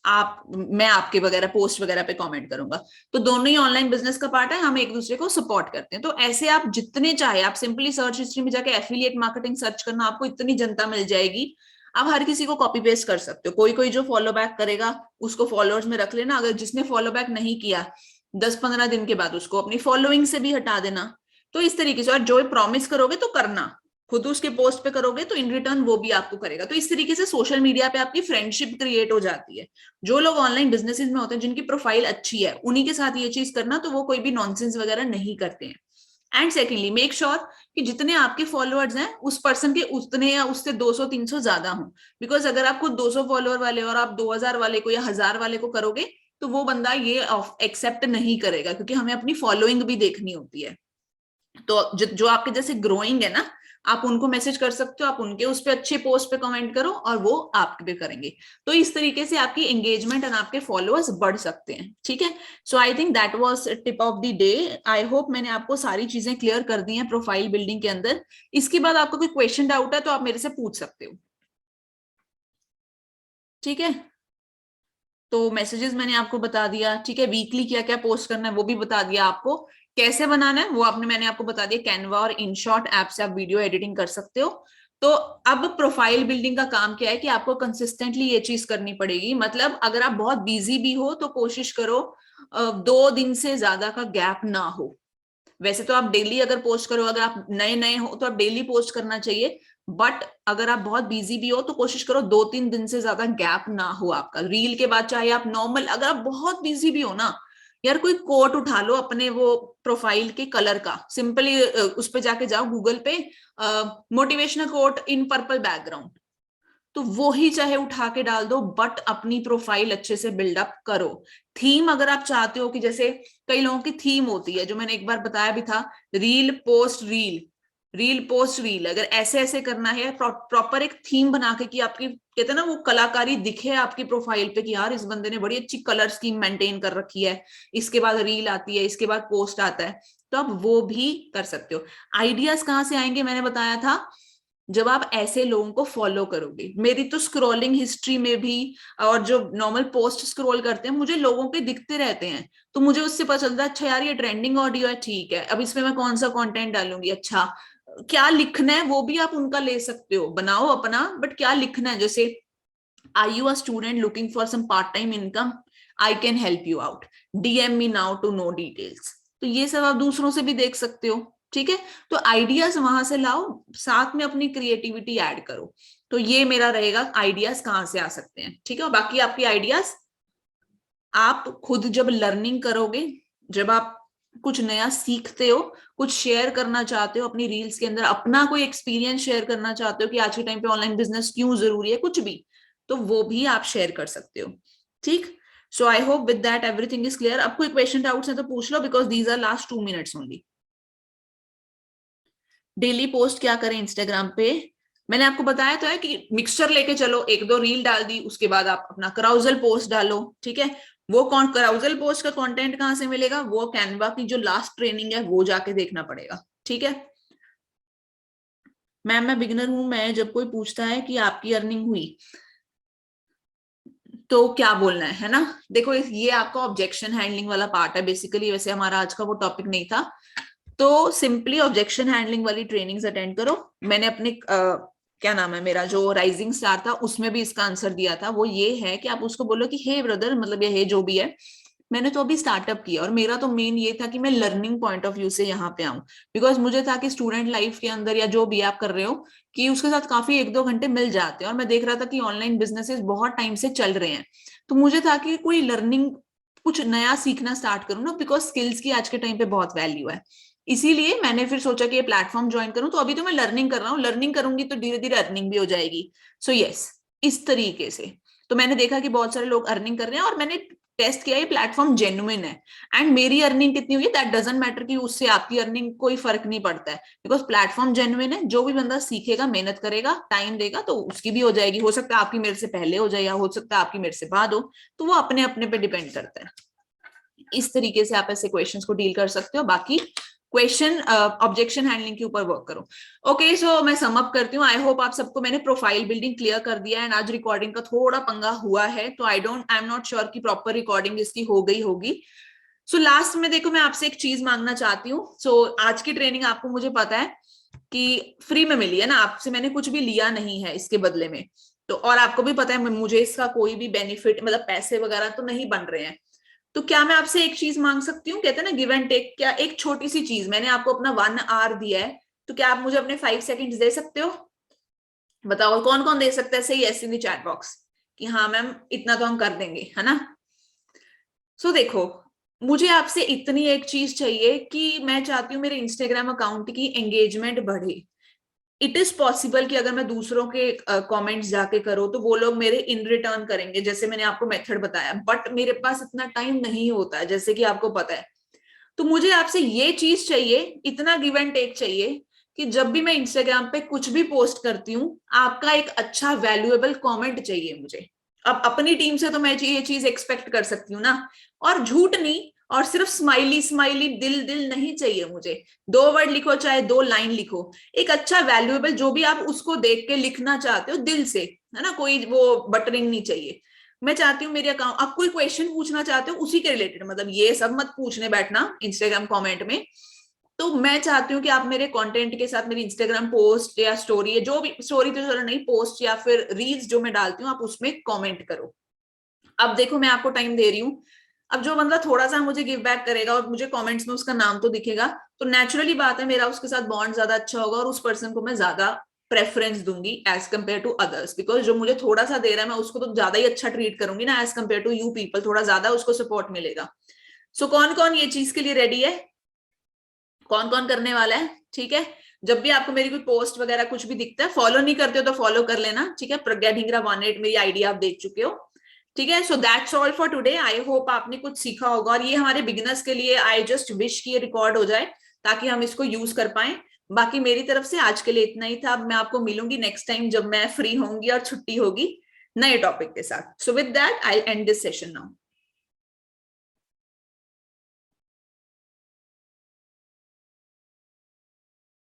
Speaker 1: आप, मैं आपके वगैरह पोस्ट वगैरह पे कमेंट करूंगा, तो दोनों ही ऑनलाइन बिजनेस का पार्ट है, हम एक दूसरे को सपोर्ट करते हैं। तो ऐसे आप जितने चाहे, आप सिंपली सर्च हिस्ट्री में जाके एफिलिएट मार्केटिंग सर्च करना, आपको इतनी जनता मिल जाएगी, आप हर किसी को कॉपी पेस्ट कर सकते हो। कोई कोई जो फॉलो बैक करेगा उसको फॉलोअर्स में रख लेना, अगर जिसने फॉलो बैक नहीं किया 10-15 दिन के बाद उसको अपनी फॉलोइंग से भी हटा देना। तो इस तरीके से, और जो प्रॉमिस करोगे तो करना, खुद उसके पोस्ट पे करोगे तो इन रिटर्न वो भी आपको करेगा। तो इस तरीके से सोशल मीडिया पे आपकी फ्रेंडशिप क्रिएट हो जाती है। जो लोग ऑनलाइन बिजनेसेस में होते हैं, जिनकी प्रोफाइल अच्छी है, उन्हीं के साथ ये चीज करना, तो वो कोई भी नॉनसेंस वगैरह नहीं करते हैं। एंड सेकेंडली, मेक श्योर कि जितने आपके फॉलोअर्स हैं उस पर्सन के उतने या उससे 200-300 ज्यादा हों। बिकॉज अगर आप खुद 200 फॉलोअर वाले और आप 2000 वाले को या 1000 वाले को करोगे, तो वो बंदा ये एक्सेप्ट नहीं करेगा, क्योंकि हमें अपनी फॉलोइंग भी देखनी होती है। तो जो आपके जैसे ग्रोइंग है ना, आप उनको मैसेज कर सकते हो, आप उनके उस पे अच्छे पोस्ट पे कमेंट करो और वो आप पे करेंगे। तो इस तरीके से आपकी एंगेजमेंट और आपके फॉलोअर्स बढ़ सकते हैं। ठीक है, so I think that was tip of the day. I hope मैंने आपको सारी चीजें क्लियर कर दी हैं प्रोफाइल बिल्डिंग के अंदर। इसके बाद आपको कोई क्वेश्चन डाउट है तो आप मेरे से पूछ सकते हो। ठीक है, तो मैसेजेस मैंने आपको बता दिया, ठीक है, वीकली क्या क्या पोस्ट करना है वो भी बता दिया आपको, कैसे बनाना है वो आपने, मैंने आपको बता दिया, कैनवा और इनशॉट ऐप से आप वीडियो एडिटिंग कर सकते हो। तो अब प्रोफाइल बिल्डिंग का काम क्या है कि आपको कंसिस्टेंटली ये चीज करनी पड़ेगी। मतलब अगर आप बहुत बिजी भी हो तो कोशिश करो 2 दिन से ज्यादा का गैप ना हो। वैसे तो आप डेली अगर पोस्ट करो, अगर आप नए नए हो तो आप डेली पोस्ट करना चाहिए, बट अगर आप बहुत बिजी भी हो तो कोशिश करो 2-3 दिन से ज्यादा गैप ना हो आपका रील के बाद। चाहे आप नॉर्मल, अगर आप बहुत बिजी भी हो ना, यार कोई कोट उठा लो अपने वो प्रोफाइल के कलर का, सिंपली उस पे जाके जाओ गूगल पे, motivational quote in purple background, तो वो ही चाहे उठा के डाल दो, बट अपनी प्रोफाइल अच्छे से बिल्डअप करो। थीम अगर आप चाहते हो कि जैसे कई लोगों की थीम होती है, जो मैंने एक बार बताया भी था, reel post reel, reel post reel, अगर ऐसे ऐसे करना है प्रॉपर एक थीम बना के कि आपकी, कहते हैं ना, वो कलाकारी दिखे आपकी प्रोफाइल पे कि यार इस बंदे ने बड़ी अच्छी कलर स्कीम मेंटेन कर रखी है, इसके बाद रील आती है, इसके बाद पोस्ट आता है, तो आप वो भी कर सकते हो। आइडियाज कहाँ से आएंगे, मैंने बताया था, जब आप ऐसे लोगों को फॉलो करोगे। मेरी तो स्क्रॉलिंग हिस्ट्री में भी, और जो नॉर्मल पोस्ट स्क्रॉल करते हैं, मुझे लोगों के दिखते रहते हैं, तो मुझे उससे पता चलता है, अच्छा यार ये ट्रेंडिंग ऑडियो है, ठीक है, अब इसमें मैं कौन सा कंटेंट डालूंगी, अच्छा क्या लिखना है वो भी आप उनका ले सकते हो, बनाओ अपना, बट क्या लिखना है, जैसे are you a student looking for some part time income, I can help you out, DM me now to know details. तो ये सब आप दूसरों से भी देख सकते हो। ठीक है, तो आइडियाज वहां से लाओ, साथ में अपनी क्रिएटिविटी ऐड करो। तो ये मेरा रहेगा, आइडियाज कहाँ से आ सकते हैं। ठीक है, और बाकी आपकी आइडियाज आप खुद जब लर्निंग करोगे, जब आप कुछ नया सीखते हो, कुछ शेयर करना चाहते हो अपनी रील्स के अंदर, अपना कोई एक्सपीरियंस शेयर करना चाहते हो कि आज के टाइम पे ऑनलाइन बिजनेस क्यों जरूरी है, कुछ भी, तो वो भी आप शेयर कर सकते हो। ठीक, so I hope with that everything is clear. अब कोई क्वेश्चन डाउट्स है तो पूछ लो, because these are last 2 minutes only. Daily post क्या करें इंस्टाग्राम पे, मैंने आपको बताया तो है कि मिक्सचर लेके चलो, 1-2 रील डाल दी, उसके बाद आप अपना कराउजल पोस्ट डालो। ठीक है, वो कौन कराउजल पोस्ट का कंटेंट कहाँ से मिलेगा, वो कैनवा की जो लास्ट ट्रेनिंग है वो जाके देखना पड़ेगा। ठीक है मैम, मैं बिगिनर हूं, मैं जब कोई पूछता है कि आपकी अर्निंग हुई, तो क्या बोलना है ना। देखो ये आपका ऑब्जेक्शन हैंडलिंग वाला पार्ट है बेसिकली, वैसे हमारा आज का वो टॉपिक नहीं था। तो सिंपली ऑब्जेक्शन हैंडलिंग वाली ट्रेनिंग्स अटेंड करो। मैंने अपने क्या नाम है, मेरा जो राइजिंग स्टार था उसमें भी इसका आंसर दिया था। वो ये है कि आप उसको बोलो कि हे ब्रदर, मतलब ये हे जो भी है, मैंने तो अभी स्टार्टअप किया और मेरा तो मेन ये था कि मैं लर्निंग पॉइंट ऑफ व्यू से यहाँ पे आऊं। बिकॉज मुझे था कि स्टूडेंट लाइफ के अंदर या जो भी आप कर रहे हो कि उसके साथ काफी 1-2 घंटे मिल जाते हैं, और मैं देख रहा था कि ऑनलाइन बिजनेसेस बहुत टाइम से चल रहे हैं। तो मुझे था कि कोई लर्निंग, कुछ नया सीखना स्टार्ट करूँ ना, बिकॉज स्किल्स की आज के टाइम पे बहुत वैल्यू है। इसीलिए मैंने फिर सोचा कि ये प्लेटफॉर्म ज्वाइन करूं। तो अभी तो मैं लर्निंग कर रहा हूँ, लर्निंग करूंगी तो धीरे धीरे अर्निंग भी हो जाएगी। सो यस, इस तरीके से। तो मैंने देखा कि बहुत सारे लोग अर्निंग कर रहे हैं और मैंने टेस्ट किया, ये प्लेटफॉर्म जेन्युइन है। एंड मेरी अर्निंग कितनी हुई दैट डजंट मैटर, कि उससे आपकी अर्निंग कोई फर्क नहीं पड़ता है, बिकॉज प्लेटफॉर्म जेन्युइन है। जो भी बंदा सीखेगा, मेहनत करेगा, टाइम देगा, तो उसकी भी हो जाएगी। हो सकता है आपकी मेरे से पहले हो जाए या हो सकता है आपकी मेरे से बाद हो, तो वो अपने अपने पे डिपेंड करता है। इस तरीके से आप ऐसे क्वेश्चंस को डील कर सकते हो। बाकी क्वेश्चन ऑब्जेक्शन हैंडलिंग के ऊपर वर्क करो। ओके, सो मैं सम अप करती हूँ। आई होप आप सबको मैंने प्रोफाइल बिल्डिंग क्लियर कर दिया है। एंड आज रिकॉर्डिंग का थोड़ा पंगा हुआ है, तो आई एम नॉट श्योर कि प्रॉपर रिकॉर्डिंग इसकी हो गई होगी। सो लास्ट में देखो, मैं आपसे एक चीज मांगना चाहती हूँ। सो आज की ट्रेनिंग आपको, मुझे पता है कि फ्री में मिली है ना, आपसे मैंने कुछ भी लिया नहीं है इसके बदले में। तो और आपको भी पता है मुझे इसका कोई भी बेनिफिट, मतलब पैसे वगैरह तो नहीं बन रहे हैं। तो क्या मैं आपसे एक चीज मांग सकती हूँ, कहते हैं ना गिव एंड टेक, क्या एक छोटी सी चीज, मैंने आपको अपना 1 आवर दिया है, तो क्या आप मुझे अपने 5 सेकेंड्स दे सकते हो? बताओ कौन कौन दे सकता है, सही yes in the chat box कि हाँ मैम इतना तो हम कर देंगे, है ना। सो देखो, मुझे आपसे इतनी एक चीज चाहिए कि मैं चाहती हूँ मेरे इंस्टाग्राम अकाउंट की एंगेजमेंट बढ़े। इट इज पॉसिबल कि अगर मैं दूसरों के कमेंट्स जाके करूँ तो वो लोग मेरे इन रिटर्न करेंगे, जैसे मैंने आपको मेथड बताया, बट मेरे पास इतना टाइम नहीं होता है, जैसे कि आपको पता है। तो मुझे आपसे ये चीज चाहिए, इतना गिव एंड टेक चाहिए कि जब भी मैं इंस्टाग्राम पे कुछ भी पोस्ट करती हूँ, आपका एक अच्छा वैल्यूएबल कमेंट चाहिए मुझे। अब अपनी टीम से तो मैं ये चीज एक्सपेक्ट कर सकती हूँ ना। और झूठ नहीं, और सिर्फ स्माइली स्माइली दिल दिल नहीं चाहिए मुझे। 2 वर्ड लिखो, चाहे 2 लाइन लिखो, एक अच्छा वैल्यूएबल, जो भी आप उसको देख के लिखना चाहते हो दिल से, है ना, कोई वो बटरिंग नहीं चाहिए। मैं चाहती हूँ मेरे अकाउंट, आप कोई क्वेश्चन पूछना चाहते हो उसी के रिलेटेड, मतलब ये सब मत पूछने बैठना इंस्टाग्राम कमेंट में। तो मैं चाहती हूँ कि आप मेरे कंटेंट के साथ मेरी इंस्टाग्राम पोस्ट या स्टोरी, या जो भी स्टोरी तो चलो नहीं, पोस्ट या फिर रील्स जो मैं डालती हूँ, आप उसमें कमेंट करो। अब देखो मैं आपको टाइम दे रही हूँ। अब जो बंदा थोड़ा सा मुझे गिव बैक करेगा और मुझे कमेंट्स में उसका नाम तो दिखेगा, तो नेचुरली बात है मेरा उसके साथ बॉन्ड ज्यादा अच्छा होगा, और उस पर्सन को मैं ज्यादा प्रेफरेंस दूंगी as compare to others. Because जो मुझे थोड़ा सा दे रहा है, मैं उसको तो ज्यादा ही अच्छा ट्रीट करूंगी ना, as compare to you people, थोड़ा ज्यादा उसको सपोर्ट मिलेगा। सो कौन कौन ये चीज के लिए रेडी है, कौन कौन करने वाला है? ठीक है, जब भी आपको मेरी कोई पोस्ट वगैरह कुछ भी दिखता है, फॉलो नहीं करते हो तो फॉलो कर लेना, ठीक है। प्रज्ञा ढींगरा 18 मेरी आईडी आप देख चुके हो, ठीक है। So that's all for today. I hope आपने कुछ सीखा होगा, और ये हमारे बिगिनर्स के लिए आई जस्ट विश कि ये रिकॉर्ड हो जाए ताकि हम इसको यूज कर पाए। बाकी मेरी तरफ से आज के लिए इतना ही था। अब मैं आपको मिलूंगी नेक्स्ट टाइम जब मैं फ्री होंगी और छुट्टी होगी नए टॉपिक के साथ। So with that I and this session now.